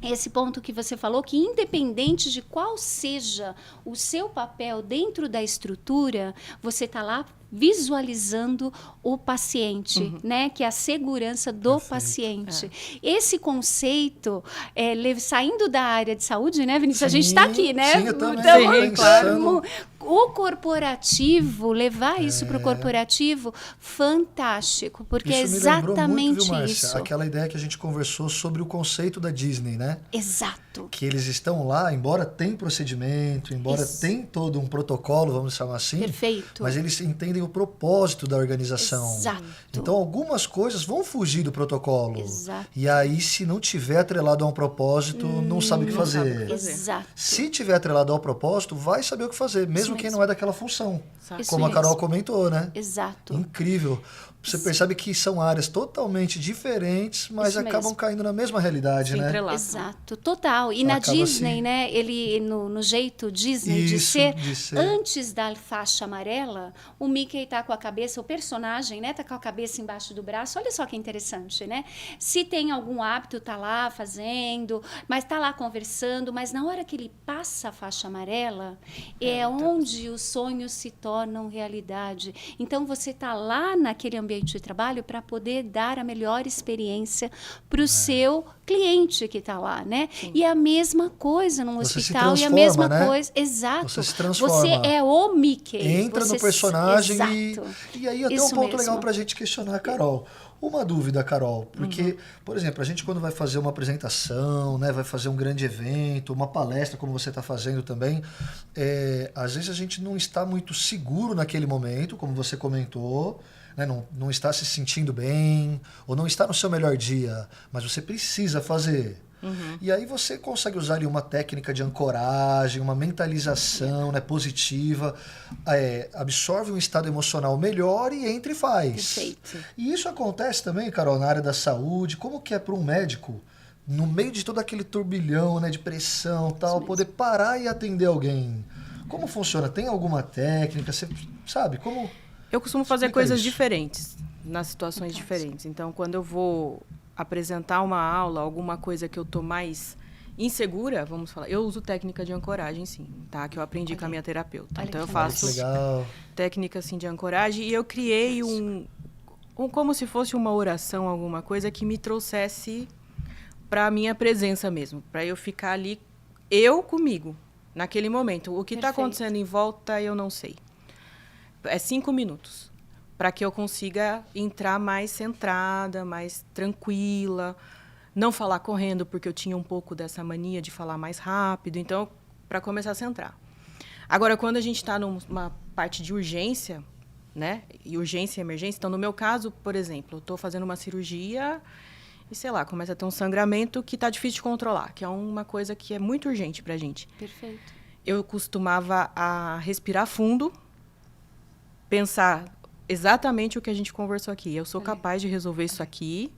Speaker 2: esse ponto que você falou, que independente de qual seja o seu papel dentro da estrutura, você está lá visualizando o paciente, né? Que é a segurança do paciente. Esse conceito, saindo da área de saúde, né, Vinícius? A gente está aqui, né?
Speaker 1: Sim, eu também.
Speaker 2: Então, o corporativo, levar isso para o corporativo, fantástico, porque
Speaker 1: isso
Speaker 2: é exatamente
Speaker 1: me lembrou muito, viu, Márcia?
Speaker 2: isso.
Speaker 1: Aquela ideia que a gente conversou sobre o conceito da Disney, né?
Speaker 2: Exato.
Speaker 1: Que eles estão lá, embora tem procedimento, embora tem todo um protocolo, vamos chamar assim.
Speaker 2: Perfeito.
Speaker 1: Mas eles entendem o propósito da organização.
Speaker 2: Exato.
Speaker 1: Então, algumas coisas vão fugir do protocolo.
Speaker 2: Exato.
Speaker 1: E aí, se não tiver atrelado a um propósito, não sabe o que fazer.
Speaker 2: Exato.
Speaker 1: Se tiver atrelado ao propósito, vai saber o que fazer, mesmo quem não é daquela função.
Speaker 2: Isso
Speaker 1: Como a Carol
Speaker 2: mesmo.
Speaker 1: comentou, né?
Speaker 2: Exato.
Speaker 1: Incrível. Você percebe que são áreas totalmente diferentes, mas
Speaker 2: Isso
Speaker 1: acabam
Speaker 2: mesmo.
Speaker 1: caindo na mesma realidade,
Speaker 3: Se
Speaker 1: né?
Speaker 3: entrelaçam.
Speaker 2: Exato, total. E na
Speaker 1: Acaba
Speaker 2: Disney,
Speaker 1: assim.
Speaker 2: né? Ele no jeito Disney de
Speaker 1: Isso,
Speaker 2: ser,
Speaker 1: de ser.
Speaker 2: antes da faixa amarela, o Mickey tá com a cabeça, o personagem, né? Tá com a cabeça embaixo do braço. Olha só que interessante, né? Se tem algum hábito, tá lá fazendo, mas tá lá conversando, mas na hora que ele passa a faixa amarela, é onde os sonhos se tornam realidade. Então você tá lá naquele ambiente de trabalho para poder dar a melhor experiência para o seu cliente que está lá, né?
Speaker 3: Sim.
Speaker 2: E a mesma coisa num
Speaker 1: Você se
Speaker 2: hospital e a
Speaker 1: transforma,
Speaker 2: mesma
Speaker 1: né?
Speaker 2: coisa, exato.
Speaker 1: Você se transforma.
Speaker 2: Você é o Mickey.
Speaker 1: Entra
Speaker 2: você
Speaker 1: no personagem
Speaker 2: exato.
Speaker 1: e aí até um
Speaker 2: Isso
Speaker 1: ponto
Speaker 2: mesmo.
Speaker 1: legal para a gente questionar a Carol. Uma dúvida, Carol, porque, por exemplo, a gente quando vai fazer uma apresentação, né, vai fazer um grande evento, uma palestra, como você está fazendo também, às vezes a gente não está muito seguro naquele momento, como você comentou, né, não está se sentindo bem, ou não está no seu melhor dia, mas você precisa fazer. E aí você consegue usar ali uma técnica de ancoragem, uma mentalização, né, positiva, absorve um estado emocional melhor e entra e faz.
Speaker 2: Perfeito.
Speaker 1: E isso acontece também, Carol, na área da saúde. Como que é para um médico, no meio de todo aquele turbilhão, né, de pressão, tal, poder parar e atender alguém? Como funciona? Tem alguma técnica? Você sabe como?
Speaker 3: Eu costumo fazer
Speaker 1: Explica
Speaker 3: coisas
Speaker 1: isso.
Speaker 3: diferentes, nas situações diferentes. Então, quando eu vou apresentar uma aula, alguma coisa que eu tô mais insegura, vamos falar, eu uso técnica de ancoragem, sim, tá? Que eu aprendi com a minha terapeuta.
Speaker 2: Olha
Speaker 3: Então, eu
Speaker 2: que
Speaker 3: faço
Speaker 1: Legal.
Speaker 3: técnica, assim, de ancoragem e eu criei como se fosse uma oração, alguma coisa que me trouxesse para a minha presença mesmo, para eu ficar ali, eu comigo, naquele momento. O que está
Speaker 2: Perfeito.
Speaker 3: acontecendo em volta, eu não sei. É 5 minutos, para que eu consiga entrar mais centrada, mais tranquila, não falar correndo, porque eu tinha um pouco dessa mania de falar mais rápido, então, para começar a centrar. Agora, quando a gente está numa parte de urgência, né, e urgência e emergência, então, no meu caso, por exemplo, eu estou fazendo uma cirurgia e, sei lá, começa a ter um sangramento que está difícil de controlar, que é uma coisa que é muito urgente para a gente.
Speaker 2: Perfeito.
Speaker 3: Eu costumava a respirar fundo, pensar exatamente o que a gente conversou aqui. Eu sou capaz de resolver isso aqui.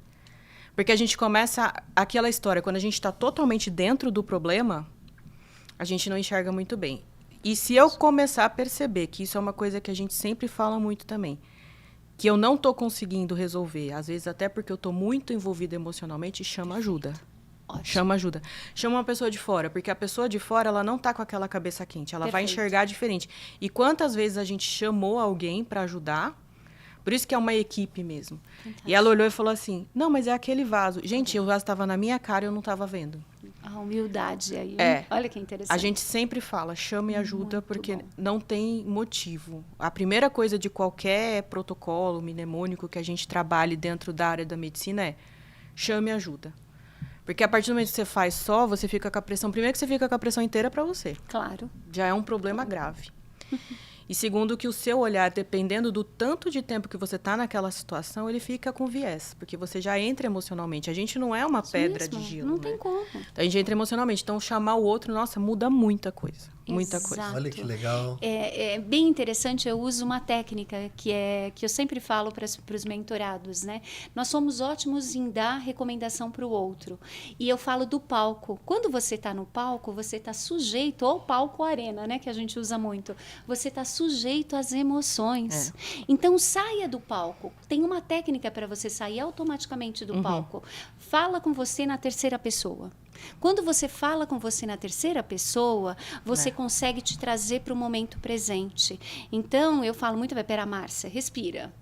Speaker 3: Porque a gente começa aquela história, quando a gente está totalmente dentro do problema, a gente não enxerga muito bem. E se eu começar a perceber que isso é uma coisa que a gente sempre fala muito também, que eu não estou conseguindo resolver, às vezes até porque eu estou muito envolvida emocionalmente, chama ajuda.
Speaker 2: Ótimo.
Speaker 3: Chama ajuda. Chama uma pessoa de fora, porque a pessoa de fora, ela não tá com aquela cabeça quente, ela vai
Speaker 2: Perfeito.
Speaker 3: enxergar diferente. E quantas vezes a gente chamou alguém para ajudar, por isso que é uma equipe mesmo.
Speaker 2: Fantástico.
Speaker 3: E ela olhou e falou assim, não, mas é aquele vaso. Gente, o vaso estava na minha cara e eu não estava vendo.
Speaker 2: A humildade aí.
Speaker 3: É.
Speaker 2: Olha que interessante.
Speaker 3: A gente sempre fala, chama e ajuda,
Speaker 2: Muito
Speaker 3: porque
Speaker 2: bom.
Speaker 3: não tem motivo. A primeira coisa de qualquer protocolo mnemônico que a gente trabalhe dentro da área da medicina é chame e ajuda. Porque a partir do momento que você faz só, você fica com a pressão... Primeiro que você fica com a pressão inteira para você.
Speaker 2: Claro.
Speaker 3: Já é um problema grave. E segundo que o seu olhar, dependendo do tanto de tempo que você está naquela situação, ele fica com viés. Porque você já entra emocionalmente. A gente não é uma
Speaker 2: Isso
Speaker 3: pedra
Speaker 2: mesmo.
Speaker 3: de gelo.
Speaker 2: Não
Speaker 3: né?
Speaker 2: tem como.
Speaker 3: A gente entra emocionalmente. Então, chamar o outro, nossa, muda muita coisa. Muita coisa.
Speaker 2: Exato.
Speaker 1: Olha que legal.
Speaker 2: É bem interessante, eu uso uma técnica que eu sempre falo para os mentorados, né? Nós somos ótimos em dar recomendação para o outro. E eu falo do palco. Quando você está no palco, você está sujeito ao palco arena, né? Que a gente usa muito. Você está sujeito às emoções. Então, saia do palco. Tem uma técnica para você sair automaticamente do palco. Fala com você na terceira pessoa. Quando você fala com você na terceira pessoa, você consegue te trazer para o momento presente. Então, eu falo muito, pera, Márcia, respira.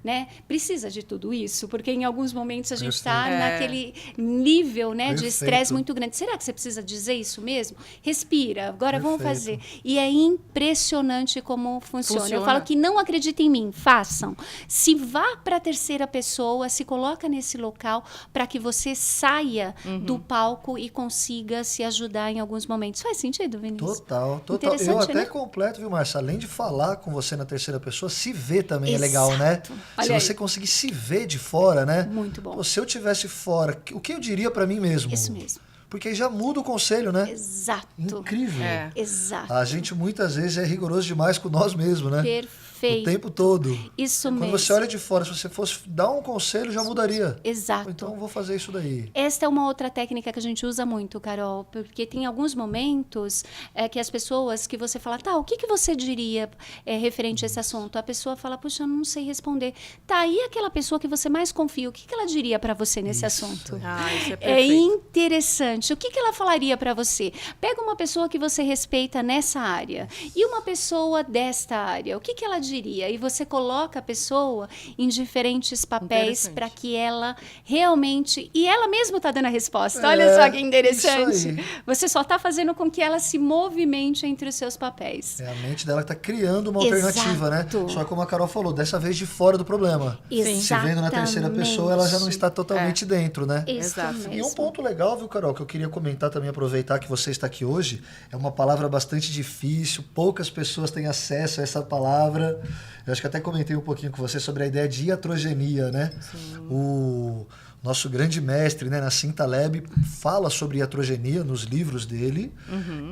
Speaker 2: Né? Precisa de tudo isso, porque em alguns momentos a gente está naquele nível, né, de estresse muito grande. Será que você precisa dizer isso mesmo? Respira, agora vamos fazer. E é impressionante como funciona. Eu falo que não acreditem em mim, façam. Se vá para a terceira pessoa, se coloca nesse local para que você saia do palco e consiga se ajudar em alguns momentos. Faz sentido, Vinícius?
Speaker 1: Total. Eu até completo, viu, Márcia? Além de falar com você na terceira pessoa, se ver também é legal, né? Se você conseguir se ver de fora, né?
Speaker 2: Muito bom.
Speaker 1: Pô, se eu tivesse fora, o que eu diria para mim mesmo?
Speaker 2: Isso mesmo.
Speaker 1: Porque aí já muda o conselho, né?
Speaker 2: Exato.
Speaker 1: Incrível.
Speaker 2: Exato.
Speaker 1: A gente muitas vezes é rigoroso demais com nós mesmos, né?
Speaker 2: Perfeito.
Speaker 1: O tempo todo.
Speaker 2: Isso mesmo.
Speaker 1: Quando você olha de fora, se você fosse dar um conselho, já mudaria.
Speaker 2: Exato.
Speaker 1: Então, vou fazer isso daí.
Speaker 2: Esta é uma outra técnica que a gente usa muito, Carol, porque tem alguns momentos que as pessoas, que você fala, tá, o que você diria referente a esse assunto? A pessoa fala, puxa, eu não sei responder. Tá, e aquela pessoa que você mais confia, o que ela diria para você nesse assunto?
Speaker 3: Isso é perfeito.
Speaker 2: É interessante. O que ela falaria para você? Pega uma pessoa que você respeita nessa área e uma pessoa desta área. O que ela diria? E você coloca a pessoa em diferentes papéis para que ela realmente... E ela mesma está dando a resposta. Olha só que interessante. Você só está fazendo com que ela se movimente entre os seus papéis.
Speaker 1: É a mente dela que está criando uma alternativa, né? Só como a Carol falou, dessa vez de fora do problema.
Speaker 2: Exatamente.
Speaker 1: Se vendo na terceira pessoa, ela já não está totalmente dentro, né?
Speaker 2: Exato.
Speaker 1: E um ponto legal, viu, Carol, que eu queria comentar também, aproveitar que você está aqui hoje, é uma palavra bastante difícil, poucas pessoas têm acesso a essa palavra. Eu acho que até comentei um pouquinho com você sobre a ideia de iatrogenia, né? Sim. O nosso grande mestre, né, Nassim Taleb, fala sobre iatrogenia nos livros dele,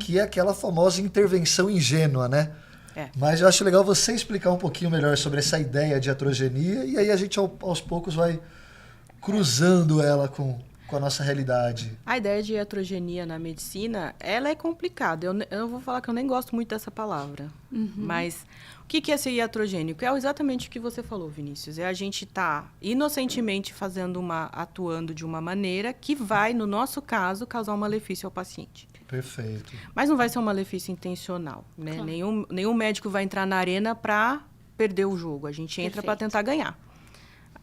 Speaker 1: que é aquela famosa intervenção ingênua, né? Mas eu acho legal você explicar um pouquinho melhor sobre essa ideia de iatrogenia e aí a gente aos poucos vai cruzando ela com a nossa realidade.
Speaker 3: A ideia de iatrogenia na medicina, ela é complicada. Eu vou falar que eu nem gosto muito dessa palavra. Mas o que é ser iatrogênico? É exatamente o que você falou, Vinícius. É a gente estar inocentemente atuando de uma maneira que vai, no nosso caso, causar um malefício ao paciente.
Speaker 1: Perfeito.
Speaker 3: Mas não vai ser um malefício intencional, né? Claro. Nenhum médico vai entrar na arena para perder o jogo. A gente entra para tentar ganhar.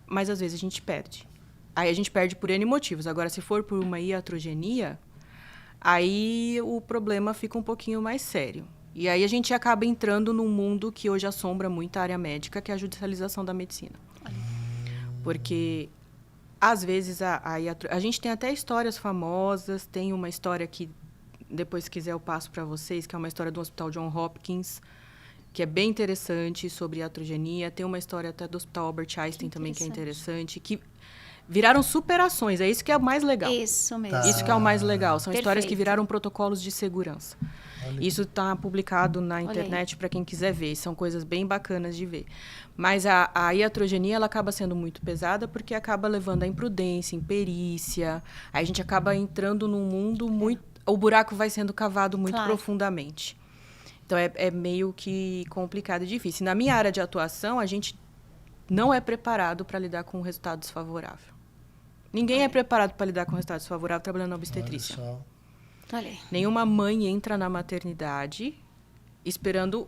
Speaker 3: Mas, às vezes, a gente perde. Aí a gente perde por N motivos. Agora, se for por uma iatrogenia, aí o problema fica um pouquinho mais sério. E aí a gente acaba entrando num mundo que hoje assombra muito a área médica, que é a judicialização da medicina. Porque, às vezes, a gente tem até histórias famosas. Tem uma história que, depois, se quiser, eu passo para vocês, que é uma história do Hospital John Hopkins, que é bem interessante sobre iatrogenia. Tem uma história até do Hospital Albert Einstein também, que é interessante, que viraram superações, é isso que é o mais legal.
Speaker 2: Isso mesmo.
Speaker 3: Isso que é o mais legal, são histórias que viraram protocolos de segurança. Isso está publicado na internet para quem quiser ver, são coisas bem bacanas de ver. Mas a iatrogenia, ela acaba sendo muito pesada porque acaba levando à imprudência, imperícia, aí a gente acaba entrando num mundo muito... O buraco vai sendo cavado muito profundamente. Então, é meio que complicado e difícil. Na minha área de atuação, a gente não é preparado para lidar com um resultado desfavorável. Ninguém é preparado para lidar com um resultado desfavorável trabalhando na obstetrícia. Nenhuma mãe entra na maternidade esperando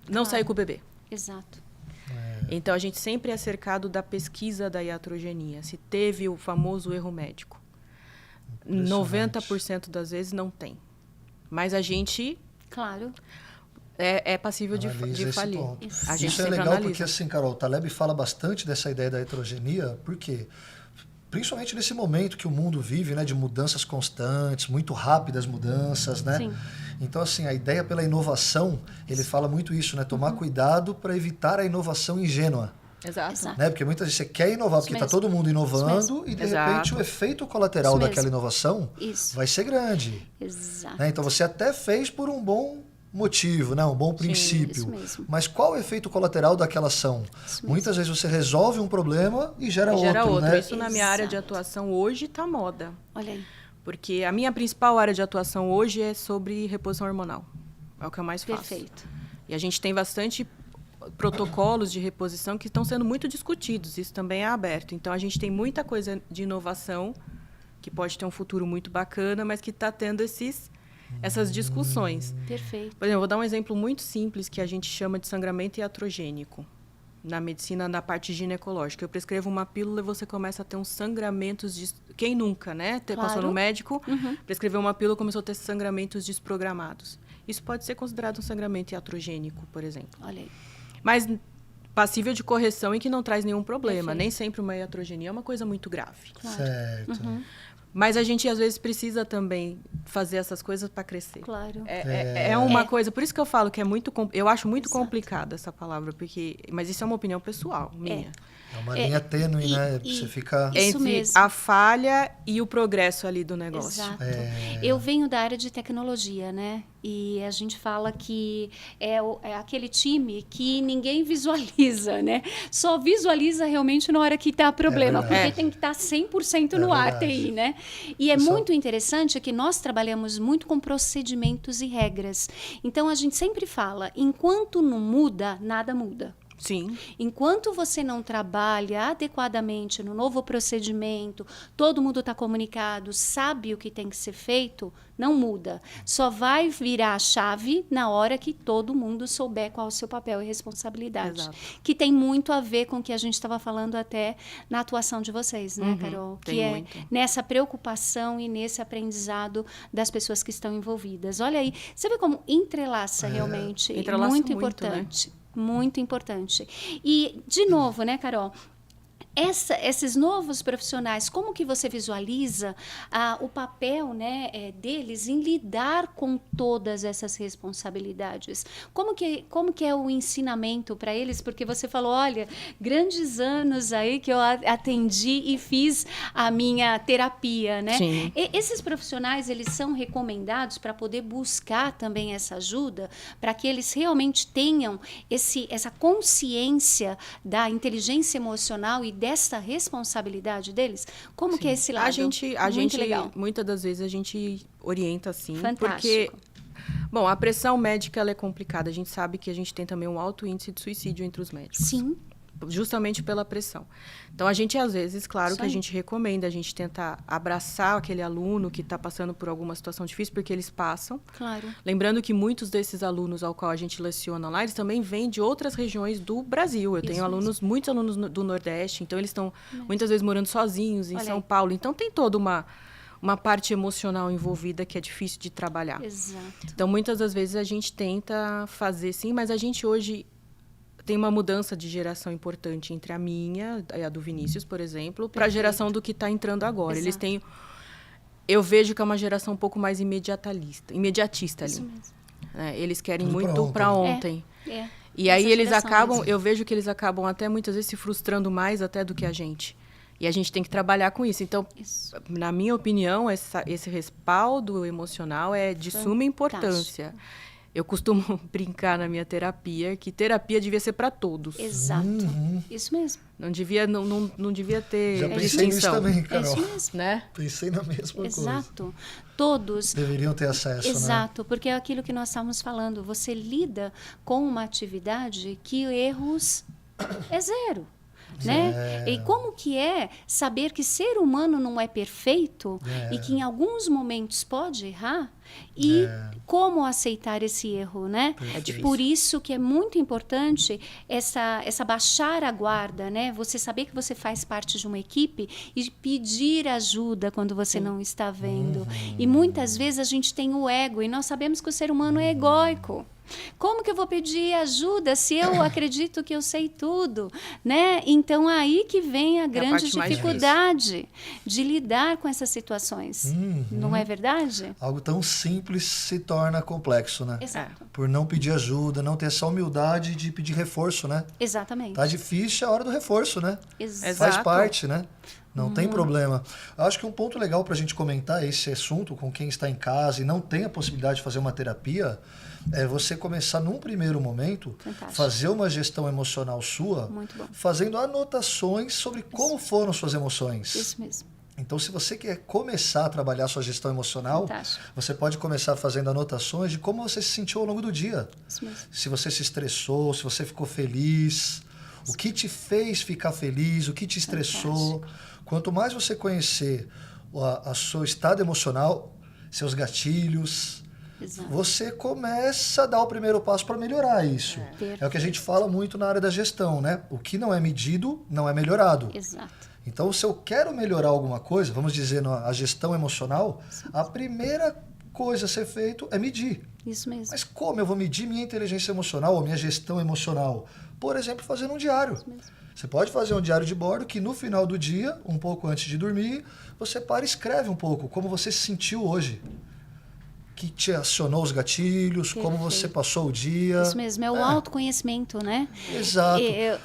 Speaker 3: não sair com o bebê.
Speaker 2: Exato.
Speaker 3: Então, a gente sempre é cercado da pesquisa da iatrogenia. Se teve o famoso erro médico. 90% das vezes não tem. Mas a gente...
Speaker 2: Claro.
Speaker 3: É passível de falir. A gente
Speaker 1: Isso é legal porque, assim, Carol, o Taleb fala bastante dessa ideia da heterogeneia, porque, principalmente nesse momento que o mundo vive, né, de mudanças constantes, muito rápidas mudanças, né? Sim. Então, assim, a ideia pela inovação, ele fala muito isso, né? Tomar cuidado para evitar a inovação ingênua.
Speaker 3: Exato.
Speaker 1: Né? Porque muitas vezes você quer inovar, porque está todo mundo inovando e, de repente, o efeito colateral daquela inovação vai ser grande.
Speaker 2: Exato.
Speaker 1: Né? Então, você até fez por um bom motivo, né? Um bom princípio.
Speaker 2: Isso mesmo.
Speaker 1: Mas qual o efeito colateral daquela ação? Muitas vezes você resolve um problema e gera outro. Né?
Speaker 3: Isso na minha área de atuação hoje está moda.
Speaker 2: Olha aí.
Speaker 3: Porque a minha principal área de atuação hoje é sobre reposição hormonal. É o que eu mais faço.
Speaker 2: Perfeito.
Speaker 3: E a gente tem bastante protocolos de reposição que estão sendo muito discutidos. Isso também é aberto. Então, a gente tem muita coisa de inovação que pode ter um futuro muito bacana, mas que está tendo essas discussões.
Speaker 2: Perfeito.
Speaker 3: Por exemplo, vou dar um exemplo muito simples que a gente chama de sangramento iatrogênico. Na medicina, na parte ginecológica. Eu prescrevo uma pílula e você começa a ter uns sangramentos... Quem nunca, né? Passou no médico, prescreveu uma pílula e começou a ter sangramentos desprogramados. Isso pode ser considerado um sangramento iatrogênico, por exemplo.
Speaker 2: Olha aí.
Speaker 3: Mas passível de correção e que não traz nenhum problema.
Speaker 2: Perfeito.
Speaker 3: Nem sempre uma iatrogenia é uma coisa muito grave.
Speaker 2: Claro.
Speaker 1: Certo.
Speaker 3: Mas a gente, às vezes, precisa também fazer essas coisas para crescer.
Speaker 2: Claro.
Speaker 3: É uma coisa... Por isso que eu falo que é muito... Eu acho muito complicada essa palavra, mas isso é uma opinião pessoal, minha.
Speaker 1: É uma linha tênue, né? Você fica...
Speaker 2: Isso
Speaker 3: Entre
Speaker 2: mesmo.
Speaker 3: a falha e o progresso ali do negócio.
Speaker 2: Exato. Eu venho da área de tecnologia, né? E a gente fala que é aquele time que ninguém visualiza, né? Só visualiza realmente na hora que está problema, porque tem que estar 100% no ar, TI, né? E é muito interessante que nós trabalhamos muito com procedimentos e regras. Então, a gente sempre fala, enquanto não muda, nada muda.
Speaker 3: Sim.
Speaker 2: Enquanto você não trabalha adequadamente no novo procedimento, todo mundo está comunicado, sabe o que tem que ser feito, não muda. Só vai virar a chave na hora que todo mundo souber qual é o seu papel e responsabilidade.
Speaker 3: Exato.
Speaker 2: Que tem muito a ver com o que a gente estava falando até na atuação de vocês, né, Carol?
Speaker 3: Tem
Speaker 2: que
Speaker 3: muito.
Speaker 2: Nessa preocupação e nesse aprendizado das pessoas que estão envolvidas. Olha aí, você vê como entrelaça realmente.
Speaker 3: Entrelaça
Speaker 2: muito
Speaker 3: muito,
Speaker 2: importante. Muito importante. E, de novo, né, Carol? Esses novos profissionais, como que você visualiza o papel, né, deles em lidar com todas essas responsabilidades? Como que é o ensinamento para eles? Porque você falou, olha, grandes anos aí que eu atendi e fiz a minha terapia, né?
Speaker 3: Sim.
Speaker 2: Esses profissionais, eles são recomendados para poder buscar também essa ajuda, para que eles realmente tenham essa consciência da inteligência emocional e dessa responsabilidade deles? Como que é esse lado?
Speaker 3: A gente
Speaker 2: legal.
Speaker 3: muitas das vezes a gente orienta assim,
Speaker 2: Fantástico.
Speaker 3: porque bom, a pressão médica ela é complicada. A gente sabe que a gente tem também um alto índice de suicídio entre os médicos.
Speaker 2: Sim.
Speaker 3: Justamente pela pressão. Então, a gente, às vezes, claro
Speaker 2: Isso
Speaker 3: que a
Speaker 2: aí.
Speaker 3: gente recomenda, a gente tenta abraçar aquele aluno que está passando por alguma situação difícil, porque eles passam.
Speaker 2: Claro.
Speaker 3: Lembrando que muitos desses alunos ao qual a gente leciona lá, eles também vêm de outras regiões do Brasil. Eu tenho muitos alunos do Nordeste, então eles estão muitas vezes morando sozinhos em São Paulo. Então, tem toda uma parte emocional envolvida que é difícil de trabalhar.
Speaker 2: Exato.
Speaker 3: Então, muitas das vezes a gente tenta fazer sim, mas a gente hoje tem uma mudança de geração importante entre a minha e a do Vinícius, por exemplo, para a geração do que está entrando agora.
Speaker 2: Exato.
Speaker 3: Eles têm... Eu vejo que é uma geração um pouco mais imediatista ali.
Speaker 2: Isso mesmo.
Speaker 3: Eles querem
Speaker 1: Tudo
Speaker 3: muito para ontem. E
Speaker 2: Essa
Speaker 3: aí eles
Speaker 2: geração
Speaker 3: acabam...
Speaker 2: mesmo.
Speaker 3: Eu vejo que eles acabam até muitas vezes se frustrando mais até do que a gente. E a gente tem que trabalhar com isso. Então, na minha opinião, esse respaldo emocional é de suma importância. Eu costumo brincar na minha terapia que terapia devia ser para todos.
Speaker 2: Exato. Isso mesmo.
Speaker 3: Não devia ter
Speaker 1: Já pensei nisso
Speaker 3: distinção.
Speaker 1: também,
Speaker 2: É
Speaker 1: Carol.
Speaker 2: isso mesmo.
Speaker 3: Né?
Speaker 1: Pensei na mesma coisa.
Speaker 2: Exato. Todos.
Speaker 1: Deveriam ter acesso,
Speaker 2: Exato, porque é aquilo que nós estávamos falando. Você lida com uma atividade que erros é zero. Né? E como que é saber que ser humano não é perfeito e que em alguns momentos pode errar e como aceitar esse erro, né? Por isso que é muito importante essa baixar a guarda, né? Você saber que você faz parte de uma equipe e pedir ajuda quando você não está vendo. E muitas vezes a gente tem o ego e nós sabemos que o ser humano é egóico. Como que eu vou pedir ajuda se eu acredito que eu sei tudo, né? Então, aí que vem a grande
Speaker 3: parte mais
Speaker 2: dificuldade de lidar com essas situações. Não é verdade?
Speaker 1: Algo tão simples se torna complexo, né?
Speaker 2: Exato.
Speaker 1: Por não pedir ajuda, não ter essa humildade de pedir reforço, né?
Speaker 2: Exatamente.
Speaker 1: Tá difícil, é a hora do reforço, né?
Speaker 2: Exato.
Speaker 1: Faz
Speaker 3: Exato.
Speaker 1: parte, né? Não tem problema. Eu acho que um ponto legal para a gente comentar esse assunto com quem está em casa e não tem a possibilidade de fazer uma terapia é você começar num primeiro momento,
Speaker 2: Fantástico.
Speaker 1: fazer uma gestão emocional sua,
Speaker 2: Muito bom.
Speaker 1: fazendo anotações sobre como foram suas emoções.
Speaker 2: Isso mesmo.
Speaker 1: Então, se você quer começar a trabalhar sua gestão emocional,
Speaker 2: Fantástico.
Speaker 1: você pode começar fazendo anotações de como você se sentiu ao longo do dia.
Speaker 2: Isso mesmo.
Speaker 1: Se você se estressou, se você ficou feliz, o que te fez ficar feliz, o que te estressou. Quanto mais você conhecer o seu estado emocional, seus gatilhos,
Speaker 2: Exato.
Speaker 1: você começa a dar o primeiro passo para melhorar isso. É o que a gente fala muito na área da gestão, né? O que não é medido, não é melhorado.
Speaker 2: Exato.
Speaker 1: Então, se eu quero melhorar alguma coisa, vamos dizer, a gestão emocional, a primeira coisa a ser feito é medir.
Speaker 2: Isso mesmo.
Speaker 1: Mas como eu vou medir minha inteligência emocional ou minha gestão emocional? Por exemplo, fazendo um diário. Você pode fazer um diário de bordo que no final do dia, um pouco antes de dormir, você para e escreve um pouco como você se sentiu hoje. Que te acionou os gatilhos, como você passou o dia.
Speaker 2: Isso mesmo, é o autoconhecimento, né?
Speaker 1: Exato.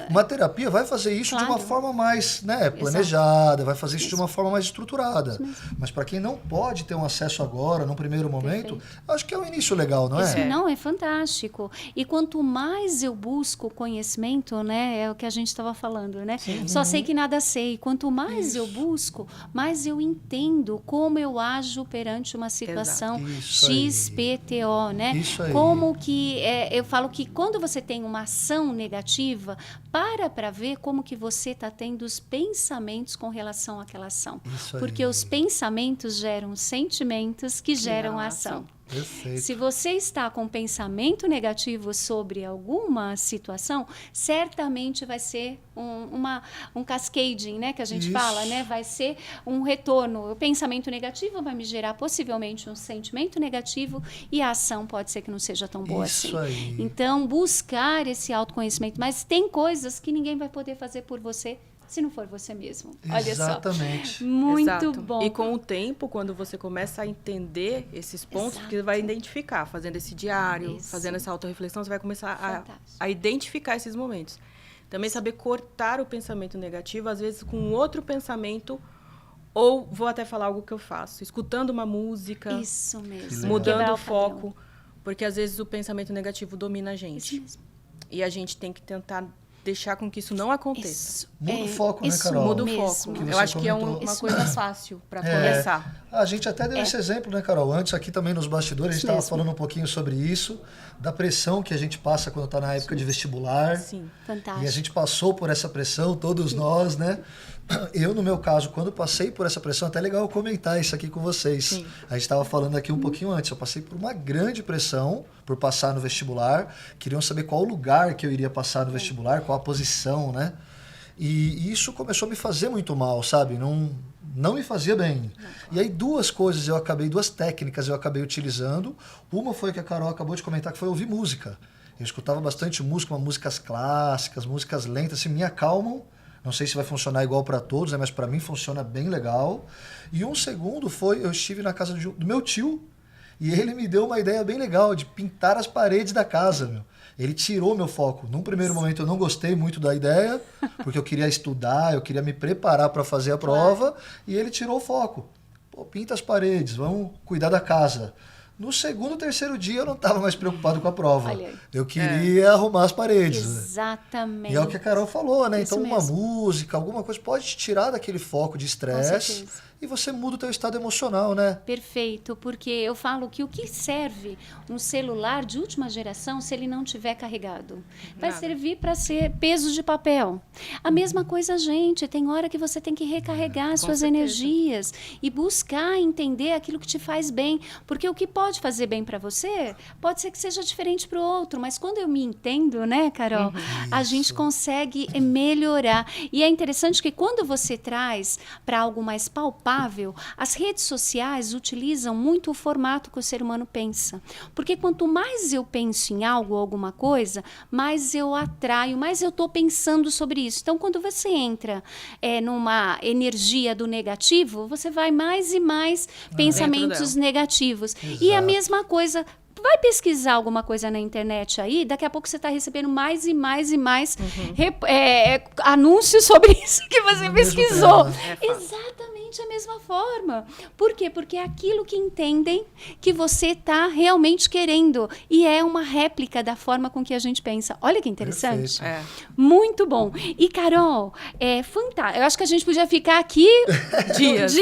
Speaker 1: Uma terapia vai fazer isso de uma
Speaker 2: Claro.
Speaker 1: forma mais planejada, vai fazer isso de uma forma mais estruturada. Mas para quem não pode ter um acesso agora, num primeiro momento, acho que é um início legal, não é?
Speaker 2: Isso não é fantástico. E quanto mais eu busco conhecimento, né, é o que a gente estava falando, né? Só sei que nada sei. Quanto mais eu busco, mais eu entendo como eu ajo perante uma situação
Speaker 1: Isso
Speaker 2: XPTO, né?
Speaker 1: Isso aí.
Speaker 2: Como que eu falo que quando você tem uma ação negativa, para ver como que você está tendo os pensamentos com relação àquela ação.
Speaker 1: Isso
Speaker 2: Porque
Speaker 1: aí.
Speaker 2: os pensamentos geram sentimentos que geram a ação.
Speaker 1: Perfeito.
Speaker 2: Se você está com pensamento negativo sobre alguma situação, certamente vai ser um cascading, né, que a gente fala, né? Vai ser um retorno. O pensamento negativo vai me gerar possivelmente um sentimento negativo e a ação pode ser que não seja tão boa
Speaker 1: Isso
Speaker 2: assim.
Speaker 1: aí.
Speaker 2: Então, buscar esse autoconhecimento. Mas tem coisas que ninguém vai poder fazer por você se não for você mesmo. Olha
Speaker 1: Exatamente.
Speaker 2: só. Muito
Speaker 3: Exato.
Speaker 2: bom.
Speaker 3: E com o tempo, quando você começa a entender esses pontos,
Speaker 2: Exato.
Speaker 3: porque você vai identificar, fazendo esse diário,
Speaker 2: Isso.
Speaker 3: fazendo essa autorreflexão, você vai começar
Speaker 2: Fantástico.
Speaker 3: a identificar esses momentos. Também saber cortar o pensamento negativo, às vezes com outro pensamento, ou vou até falar algo que eu faço, escutando uma música,
Speaker 2: Isso mesmo.
Speaker 3: mudando
Speaker 2: Quebrar
Speaker 3: o
Speaker 2: padrão.
Speaker 3: foco, porque às vezes o pensamento negativo domina a gente.
Speaker 2: Isso mesmo.
Speaker 3: E a gente tem que tentar deixar com que isso não aconteça.
Speaker 2: Isso.
Speaker 1: Muda o foco, né,
Speaker 2: isso
Speaker 1: Carol?
Speaker 3: Muda o
Speaker 2: mesmo.
Speaker 3: foco.
Speaker 1: Que
Speaker 3: Eu
Speaker 1: você
Speaker 3: acho que é
Speaker 1: comentou.
Speaker 3: uma coisa fácil para
Speaker 1: É.
Speaker 3: começar.
Speaker 1: A gente até deu esse exemplo, né, Carol? Antes, aqui também nos bastidores, a gente
Speaker 2: Isso
Speaker 1: estava
Speaker 2: mesmo.
Speaker 1: falando um pouquinho sobre isso, da pressão que a gente passa quando está na época de vestibular.
Speaker 3: Sim.
Speaker 2: Fantástico.
Speaker 1: E a gente passou por essa pressão, todos nós, né? Eu, no meu caso, quando passei por essa pressão, até é legal eu comentar isso aqui com vocês.
Speaker 3: Sim.
Speaker 1: A gente estava falando aqui um pouquinho antes. Eu passei por uma grande pressão por passar no vestibular. Queriam saber qual lugar que eu iria passar no vestibular, qual a posição, né? E isso começou a me fazer muito mal, sabe? Não me fazia bem. E aí duas técnicas eu acabei utilizando. Uma foi que a Carol acabou de comentar, que foi ouvir música. Eu escutava bastante música, músicas clássicas, músicas lentas, assim, me acalmam. Não sei se vai funcionar igual para todos, né? Mas para mim funciona bem legal. E um segundo foi, eu estive na casa do meu tio e ele me deu uma ideia bem legal de pintar as paredes da casa, meu. Ele tirou meu foco. Num primeiro momento eu não gostei muito da ideia, porque eu queria estudar, eu queria me preparar para fazer a prova, e ele tirou o foco. Pô, pinta as paredes, vamos cuidar da casa. No segundo, terceiro dia eu não estava mais preocupado com a prova.
Speaker 2: Olha aí.
Speaker 1: Eu queria arrumar as paredes.
Speaker 2: Exatamente.
Speaker 1: E é o que a Carol falou, né?
Speaker 2: Isso
Speaker 1: Então uma
Speaker 2: mesmo.
Speaker 1: música, alguma coisa pode te tirar daquele foco de estresse
Speaker 2: certeza.
Speaker 1: e você muda o teu estado emocional, né?
Speaker 2: Perfeito, porque eu falo que o que serve um celular de última geração se ele não tiver carregado? Vai
Speaker 3: Nada.
Speaker 2: servir para ser peso de papel. A mesma coisa, gente, tem hora que você tem que recarregar suas
Speaker 3: certeza.
Speaker 2: energias e buscar entender aquilo que te faz bem, porque o que pode pode fazer bem para você, pode ser que seja diferente para o outro, mas quando eu me entendo, né, Carol, a gente consegue melhorar. E é interessante que quando você traz para algo mais palpável, as redes sociais utilizam muito o formato que o ser humano pensa. Porque quanto mais eu penso em algo, alguma coisa, mais eu atraio, mais eu estou pensando sobre isso. Então, quando você entra numa energia do negativo, você vai mais e mais pensamentos negativos.
Speaker 1: Exato.
Speaker 2: E a mesma coisa, vai pesquisar alguma coisa na internet aí, daqui a pouco você está recebendo mais e mais e mais anúncios sobre isso que você pesquisou. Exatamente a mesma forma. Por quê? Porque é aquilo que entendem que você está realmente querendo. E é uma réplica da forma com que a gente pensa. Olha que interessante. Muito bom. E, Carol, é fantástico. Eu acho que a gente podia ficar aqui dias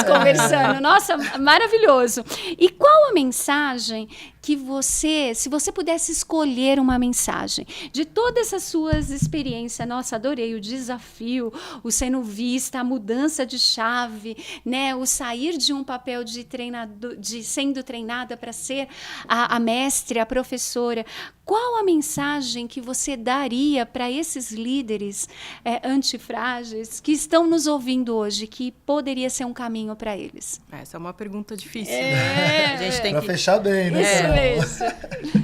Speaker 2: conversando. Nossa, maravilhoso. E qual a mensagem que você, se você pudesse escolher uma mensagem de todas essas suas experiências, nossa, adorei o desafio, o sendo vista, a mudança de chave, né, o sair de um papel de treinador, de sendo treinada para ser a mestre, a professora, qual a mensagem que você daria para esses líderes antifrágeis que estão nos ouvindo hoje, que poderia ser um caminho para eles?
Speaker 3: Essa é uma pergunta difícil. A gente tem
Speaker 1: pra fechar bem, né?
Speaker 2: Isso.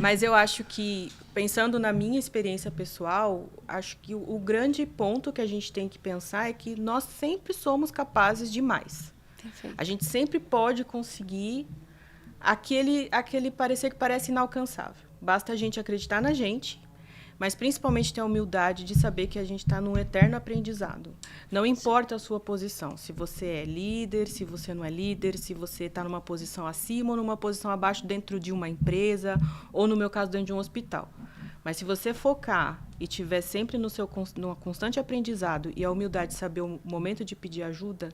Speaker 3: Mas eu acho que, pensando na minha experiência pessoal, acho que o grande ponto que a gente tem que pensar é que nós sempre somos capazes de mais.
Speaker 2: Perfeito.
Speaker 3: A gente sempre pode conseguir aquele parecer que parece inalcançável. Basta a gente acreditar na gente, mas principalmente ter a humildade de saber que a gente está num eterno aprendizado. Não importa a sua posição, se você é líder, se você não é líder, se você está numa posição acima ou numa posição abaixo dentro de uma empresa, ou no meu caso, dentro de um hospital. Mas se você focar e tiver sempre no constante aprendizado e a humildade de saber o momento de pedir ajuda,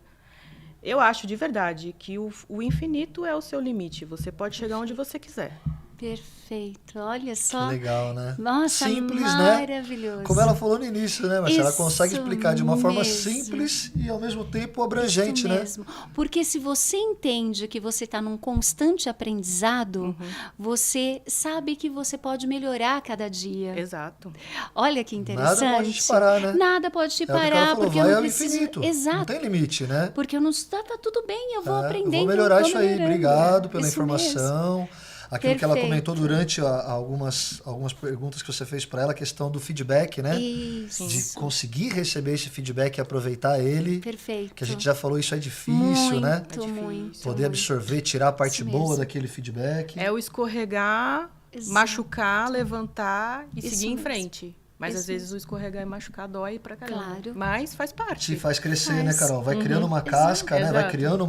Speaker 3: eu acho de verdade que o infinito é o seu limite. Você pode chegar onde você quiser.
Speaker 2: Perfeito, olha só.
Speaker 1: Que legal, né?
Speaker 2: Nossa,
Speaker 1: simples,
Speaker 2: maravilhoso.
Speaker 1: Né? Como ela falou no início, né, Marcia? Ela
Speaker 2: Isso
Speaker 1: consegue explicar de uma forma
Speaker 2: mesmo.
Speaker 1: simples e, ao mesmo tempo, abrangente,
Speaker 2: Isso
Speaker 1: né?
Speaker 2: mesmo. Porque se você entende que você está num constante aprendizado, você sabe que você pode melhorar a cada dia.
Speaker 3: Exato.
Speaker 2: Olha que interessante.
Speaker 1: Nada pode te parar, né?
Speaker 2: Nada pode te
Speaker 1: É o que ela
Speaker 2: parar,
Speaker 1: falou,
Speaker 2: porque
Speaker 1: vai
Speaker 2: eu não
Speaker 1: ao
Speaker 2: preciso...
Speaker 1: infinito.
Speaker 2: Exato.
Speaker 1: Não tem limite, né?
Speaker 2: Porque eu não... Tá tudo bem, eu vou aprendendo.
Speaker 1: Eu vou melhorar
Speaker 2: vou
Speaker 1: isso aí.
Speaker 2: melhorando.
Speaker 1: Obrigado pela
Speaker 2: Isso
Speaker 1: informação.
Speaker 2: mesmo.
Speaker 1: Aquilo que ela
Speaker 2: Perfeito.
Speaker 1: comentou durante algumas perguntas que você fez para ela, a questão do feedback, né?
Speaker 2: Isso.
Speaker 1: De conseguir receber esse feedback e aproveitar ele.
Speaker 2: Perfeito.
Speaker 1: Que a gente já falou, isso é difícil,
Speaker 2: muito,
Speaker 1: né?
Speaker 2: Muito,
Speaker 1: Poder absorver, tirar a parte
Speaker 2: Isso
Speaker 1: boa
Speaker 2: mesmo.
Speaker 1: daquele feedback.
Speaker 3: É o escorregar,
Speaker 2: Exato.
Speaker 3: machucar, levantar e
Speaker 2: Isso
Speaker 3: seguir em
Speaker 2: mesmo.
Speaker 3: frente. Mas
Speaker 2: Isso
Speaker 3: às vezes o escorregar e machucar dói pra caramba.
Speaker 2: Claro.
Speaker 3: Mas faz parte.
Speaker 1: Te faz crescer,
Speaker 2: Faz.
Speaker 1: né, Carol? Vai criando uma casca, né? Vai
Speaker 3: Exato.
Speaker 1: criando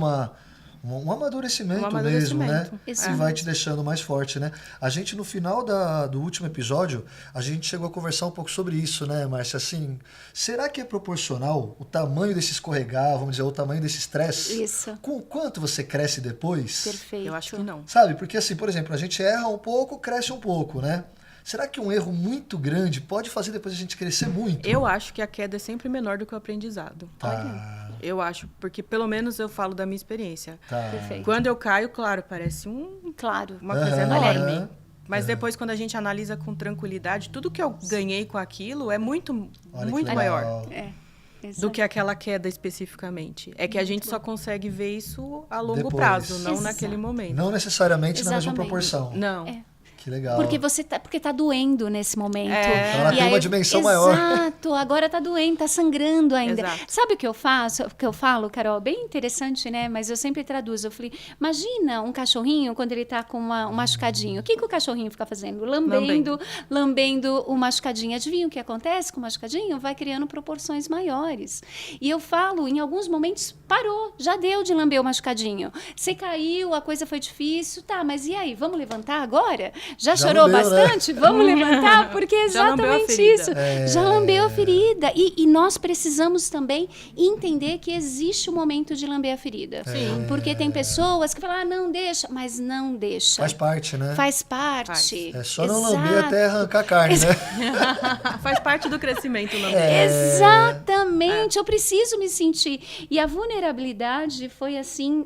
Speaker 1: um amadurecimento,
Speaker 3: Um amadurecimento.
Speaker 1: mesmo, né?
Speaker 2: Isso
Speaker 1: E vai te deixando mais forte, né? A gente, no final do último episódio, a gente chegou a conversar um pouco sobre isso, né, Márcia? Assim, será que é proporcional o tamanho desse escorregar, vamos dizer, o tamanho desse estresse,
Speaker 2: Isso.
Speaker 1: com o quanto você cresce depois?
Speaker 2: Perfeito.
Speaker 3: Eu acho que não.
Speaker 1: Sabe? Porque, assim, por exemplo, a gente erra um pouco, cresce um pouco, né? Será que um erro muito grande pode fazer depois a gente crescer muito?
Speaker 3: Eu acho que a queda é sempre menor do que o aprendizado.
Speaker 1: Tá,
Speaker 3: Eu acho, porque pelo menos eu falo da minha experiência.
Speaker 1: tá.
Speaker 2: Perfeito.
Speaker 3: Quando eu caio, claro, parece
Speaker 2: Claro.
Speaker 3: uma coisa
Speaker 1: Aham.
Speaker 3: enorme. Mas depois, quando a gente analisa com tranquilidade, tudo que eu ganhei com aquilo é muito,
Speaker 1: Olha que
Speaker 3: muito
Speaker 1: legal.
Speaker 3: maior
Speaker 2: Exato.
Speaker 3: do que aquela queda especificamente. É que a gente só consegue ver isso a longo
Speaker 1: Depois.
Speaker 3: prazo, não
Speaker 2: Exato.
Speaker 3: naquele momento.
Speaker 1: Não necessariamente na mesma
Speaker 2: Exatamente.
Speaker 1: proporção.
Speaker 3: Não.
Speaker 1: Que legal.
Speaker 2: Porque tá doendo nesse momento.
Speaker 3: É.
Speaker 1: Ela
Speaker 2: E
Speaker 1: tem
Speaker 2: aí
Speaker 1: uma dimensão maior.
Speaker 2: Exato, agora tá doendo, tá sangrando ainda.
Speaker 3: Exato.
Speaker 2: Sabe o que eu faço? O que eu falo, Carol? Bem interessante, né? Mas eu sempre traduzo. Eu falei, imagina um cachorrinho quando ele tá com um machucadinho. O que o cachorrinho fica fazendo? Lambendo o machucadinho. Adivinha o que acontece com o machucadinho? Vai criando proporções maiores. E eu falo, em alguns momentos, parou, já deu de lamber o machucadinho. Você caiu, a coisa foi difícil, tá, mas e aí? Vamos levantar agora? Já chorou
Speaker 1: lambeu, né?
Speaker 2: bastante? Vamos levantar? Porque é
Speaker 3: Já lambeu a
Speaker 2: exatamente
Speaker 3: ferida.
Speaker 2: isso. Já lambeu a ferida. E nós precisamos também entender que existe o momento de lamber a ferida.
Speaker 3: Sim.
Speaker 2: Porque tem pessoas que falam, não deixa, mas não deixa.
Speaker 1: Faz parte, né?
Speaker 2: Faz parte.
Speaker 1: É só não
Speaker 2: Exato.
Speaker 1: lamber até arrancar a carne, né?
Speaker 3: Faz parte do crescimento, não
Speaker 2: Exatamente. Eu preciso me sentir. E a vulnerabilidade foi assim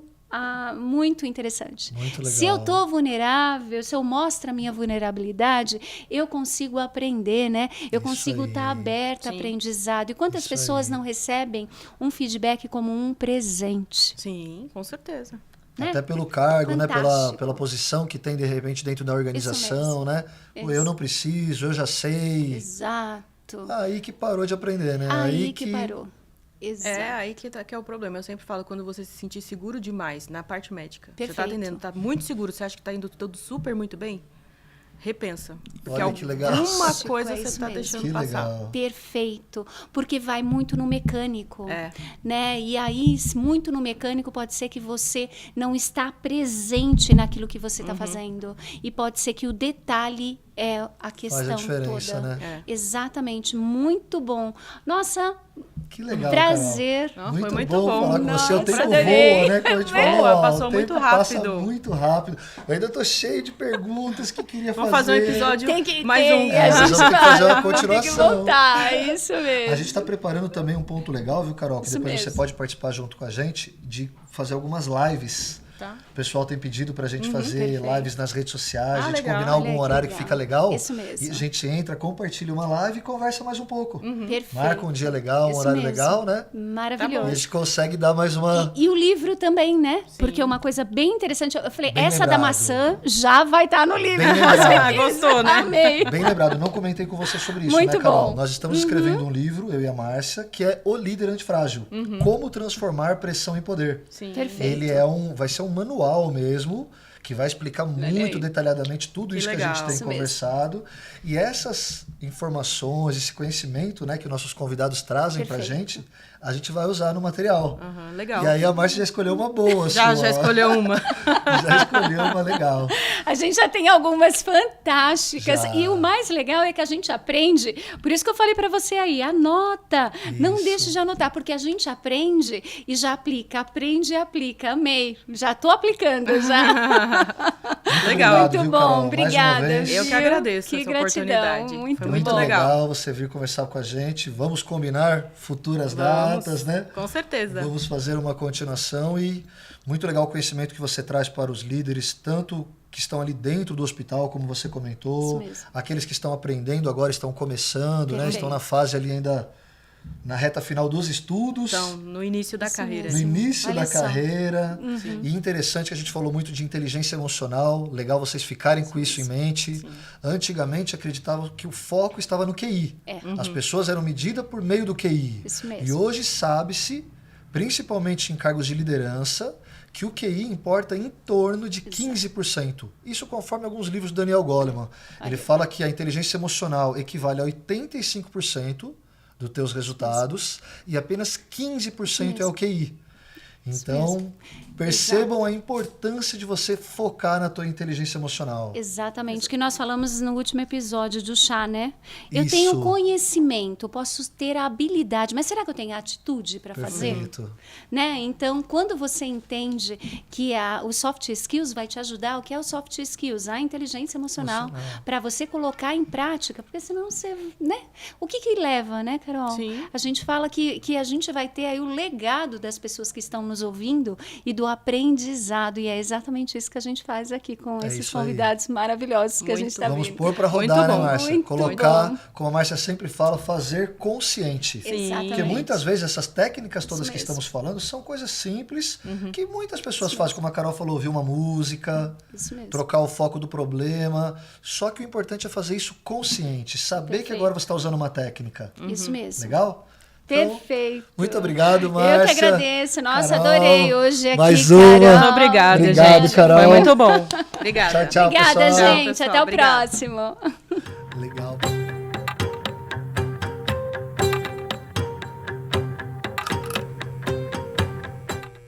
Speaker 2: muito interessante.
Speaker 1: Muito legal.
Speaker 2: Se eu estou vulnerável, se eu mostro a minha vulnerabilidade, eu consigo aprender, né? Eu
Speaker 1: Isso
Speaker 2: consigo
Speaker 1: aí.
Speaker 2: estar aberta a
Speaker 3: Sim.
Speaker 2: aprendizado. E quantas
Speaker 1: Isso
Speaker 2: pessoas
Speaker 1: aí.
Speaker 2: não recebem um feedback como um presente?
Speaker 3: Sim, com certeza.
Speaker 2: Né?
Speaker 1: Até pelo cargo, né?
Speaker 2: Fantástico.
Speaker 1: Pela posição que tem, de repente, dentro da organização, né?
Speaker 2: Isso.
Speaker 1: Eu não preciso, eu já sei.
Speaker 2: Exato.
Speaker 1: Aí que parou de aprender, né?
Speaker 2: Aí que parou.
Speaker 3: É
Speaker 2: Exato.
Speaker 3: aí que é o problema. Eu sempre falo, quando você se sentir seguro demais na parte médica. Você tá
Speaker 2: Perfeito.
Speaker 3: atendendo, tá muito seguro, você acha que tá indo tudo super muito bem? Repensa. Porque
Speaker 1: Olha que legal.
Speaker 3: alguma
Speaker 2: Fantástico,
Speaker 3: coisa
Speaker 2: é
Speaker 3: você
Speaker 2: isso
Speaker 3: tá
Speaker 2: mesmo.
Speaker 3: deixando
Speaker 1: Que
Speaker 3: passar.
Speaker 1: legal.
Speaker 2: Perfeito, porque vai muito no mecânico,
Speaker 3: É.
Speaker 2: né? E aí, muito no mecânico, pode ser que você não está presente naquilo que você está fazendo. E pode ser que o detalhe é a questão
Speaker 1: Faz a diferença,
Speaker 2: toda.
Speaker 1: né?
Speaker 3: É.
Speaker 2: Exatamente, muito bom. Nossa,
Speaker 1: Que legal,
Speaker 2: prazer.
Speaker 1: Carol.
Speaker 3: Não, foi muito
Speaker 1: bom
Speaker 3: bom.
Speaker 1: falar com você. O
Speaker 2: Nossa,
Speaker 1: tempo
Speaker 3: adorei.
Speaker 1: voa, né? Como a gente falou,
Speaker 3: Voa,
Speaker 1: ó,
Speaker 3: passou
Speaker 1: o
Speaker 3: muito
Speaker 1: tempo passa
Speaker 3: rápido.
Speaker 1: muito rápido. Eu ainda tô cheio de perguntas que queria
Speaker 3: Vamos fazer um episódio
Speaker 2: Tem que
Speaker 3: mais
Speaker 2: ter,
Speaker 3: um.
Speaker 1: É,
Speaker 2: a
Speaker 1: nós
Speaker 2: gente
Speaker 1: vamos ter que fazer uma
Speaker 2: vai, tem que
Speaker 1: continuação.
Speaker 2: voltar, é isso mesmo.
Speaker 1: A gente está preparando também um ponto legal, viu, Carol? Que
Speaker 2: Isso
Speaker 1: depois
Speaker 2: mesmo.
Speaker 1: você pode participar junto com a gente de fazer algumas lives.
Speaker 3: Tá.
Speaker 1: O pessoal tem pedido pra gente fazer
Speaker 2: perfeito.
Speaker 1: lives nas redes sociais, a gente
Speaker 3: legal.
Speaker 1: combinar
Speaker 2: Olha
Speaker 1: algum
Speaker 2: que
Speaker 1: horário que
Speaker 2: legal.
Speaker 1: fica legal.
Speaker 2: Isso mesmo.
Speaker 1: E a gente entra, compartilha uma live e conversa mais um pouco.
Speaker 2: Perfeito.
Speaker 1: Marca um dia legal, um
Speaker 2: Isso
Speaker 1: horário
Speaker 2: mesmo.
Speaker 1: legal, né?
Speaker 2: Maravilhoso.
Speaker 1: E a gente consegue dar mais uma.
Speaker 2: E o livro também, né? Porque uma coisa bem interessante, eu falei,
Speaker 1: Bem
Speaker 2: essa da
Speaker 1: lembrado.
Speaker 2: maçã já vai estar no livro.
Speaker 1: Bem
Speaker 2: com
Speaker 1: lembrado.
Speaker 2: certeza.
Speaker 3: Gostou, né?
Speaker 2: Amei.
Speaker 1: Bem lembrado, não comentei com você sobre isso,
Speaker 2: Muito
Speaker 1: né, Carol?
Speaker 2: bom.
Speaker 1: Nós estamos escrevendo um livro, eu e a Márcia, que é O Líder Antifrágil. Como transformar pressão em poder.
Speaker 3: Sim.
Speaker 2: Perfeito.
Speaker 1: Ele vai ser um manual mesmo, que vai explicar muito
Speaker 3: aí.
Speaker 1: detalhadamente tudo
Speaker 3: Que
Speaker 1: isso que a
Speaker 3: legal.
Speaker 1: gente tem
Speaker 2: Isso mesmo.
Speaker 1: conversado. E essas informações, esse conhecimento, né, que nossos convidados trazem pra
Speaker 2: Perfeito.
Speaker 1: a gente vai usar no material.
Speaker 3: Aham, legal.
Speaker 1: E aí a Márcia já escolheu uma boa.
Speaker 3: Já
Speaker 1: sua.
Speaker 3: escolheu uma.
Speaker 1: Já escolheu uma legal.
Speaker 2: A gente já tem algumas fantásticas.
Speaker 1: Já.
Speaker 2: E o mais legal é que a gente aprende. Por isso que eu falei para você aí, anota. Não
Speaker 1: Isso.
Speaker 2: deixe de anotar, porque a gente aprende e já aplica. Aprende e aplica. Amei. Já tô aplicando, já.
Speaker 3: Legal.
Speaker 1: Obrigado,
Speaker 2: Muito
Speaker 1: viu,
Speaker 2: bom,
Speaker 1: Carol? Mais uma
Speaker 2: obrigada.
Speaker 1: vez.
Speaker 3: Eu que
Speaker 2: viu?
Speaker 3: agradeço
Speaker 2: Que
Speaker 3: essa
Speaker 2: gratidão.
Speaker 3: oportunidade.
Speaker 2: Muito,
Speaker 3: Foi
Speaker 1: Muito
Speaker 2: bom.
Speaker 3: legal.
Speaker 1: você vir conversar com a gente. Vamos combinar futuras
Speaker 3: Vamos,
Speaker 1: datas, né?
Speaker 3: Com certeza.
Speaker 1: Vamos fazer uma continuação e muito legal o conhecimento que você traz para os líderes, tanto que estão ali dentro do hospital, como você comentou,
Speaker 2: Isso mesmo.
Speaker 1: aqueles que estão aprendendo agora, estão começando, né?
Speaker 2: Perfeito.
Speaker 1: Estão na fase ali ainda na reta final dos estudos.
Speaker 3: Então, no início da
Speaker 2: Isso
Speaker 3: carreira.
Speaker 1: No
Speaker 2: mesmo.
Speaker 1: início
Speaker 2: Olha
Speaker 1: da
Speaker 2: só.
Speaker 1: carreira. E interessante que a gente falou muito de inteligência emocional. Legal vocês ficarem com isso em mente. Antigamente acreditavam que o foco estava no QI.
Speaker 2: É.
Speaker 1: As pessoas eram medidas por meio do QI.
Speaker 2: Isso mesmo.
Speaker 1: E hoje sabe-se, principalmente em cargos de liderança, que o QI importa em torno de 15%. Isso conforme alguns livros do Daniel Goleman. Ele fala que a inteligência emocional equivale a 85% dos teus resultados e apenas 15% é o QI. Então, percebam a importância de você focar na tua inteligência emocional.
Speaker 2: Exatamente, que nós falamos no último episódio do chá, né? Eu
Speaker 1: Isso.
Speaker 2: tenho conhecimento, posso ter a habilidade, mas será que eu tenho a atitude para fazer?
Speaker 1: Perfeito.
Speaker 2: Né? Então, quando você entende que o soft skills vai te ajudar, o que é o soft skills? A inteligência emocional, para você colocar em prática, porque senão você, né? O que leva, né, Carol?
Speaker 3: Sim.
Speaker 2: A gente fala que a gente vai ter aí o legado das pessoas que estão nos ouvindo e do aprendizado, e é exatamente isso que a gente faz aqui com esses
Speaker 1: isso aí.
Speaker 2: convidados maravilhosos que a gente
Speaker 3: Muito
Speaker 2: está
Speaker 1: Vamos
Speaker 2: vendo.
Speaker 1: pôr para
Speaker 3: Muito
Speaker 1: rodar, né,
Speaker 3: bom.
Speaker 1: Márcia?
Speaker 2: Muito
Speaker 1: Colocar,
Speaker 2: bom.
Speaker 1: como a Márcia sempre fala, fazer consciente.
Speaker 2: Exatamente.
Speaker 1: Porque muitas vezes essas técnicas todas
Speaker 2: Isso
Speaker 1: que
Speaker 2: mesmo.
Speaker 1: estamos falando são coisas simples que muitas pessoas fazem, como a Carol falou, ouvir uma música,
Speaker 2: Isso mesmo.
Speaker 1: trocar o foco do problema. Só que o importante é fazer isso consciente, saber que agora você está usando uma técnica.
Speaker 2: Isso mesmo.
Speaker 1: Legal? Então,
Speaker 2: Perfeito.
Speaker 1: muito obrigado, Márcia.
Speaker 2: Eu que agradeço. Nossa,
Speaker 1: Carol,
Speaker 2: adorei hoje aqui,
Speaker 1: mais uma.
Speaker 2: Carol.
Speaker 3: Obrigada,
Speaker 1: Obrigado,
Speaker 3: gente.
Speaker 1: Carol.
Speaker 3: Foi muito bom. Obrigada.
Speaker 1: Tchau, tchau,
Speaker 2: Obrigada,
Speaker 1: pessoal.
Speaker 2: gente.
Speaker 3: Pessoal,
Speaker 2: Até o
Speaker 3: obrigada.
Speaker 2: próximo.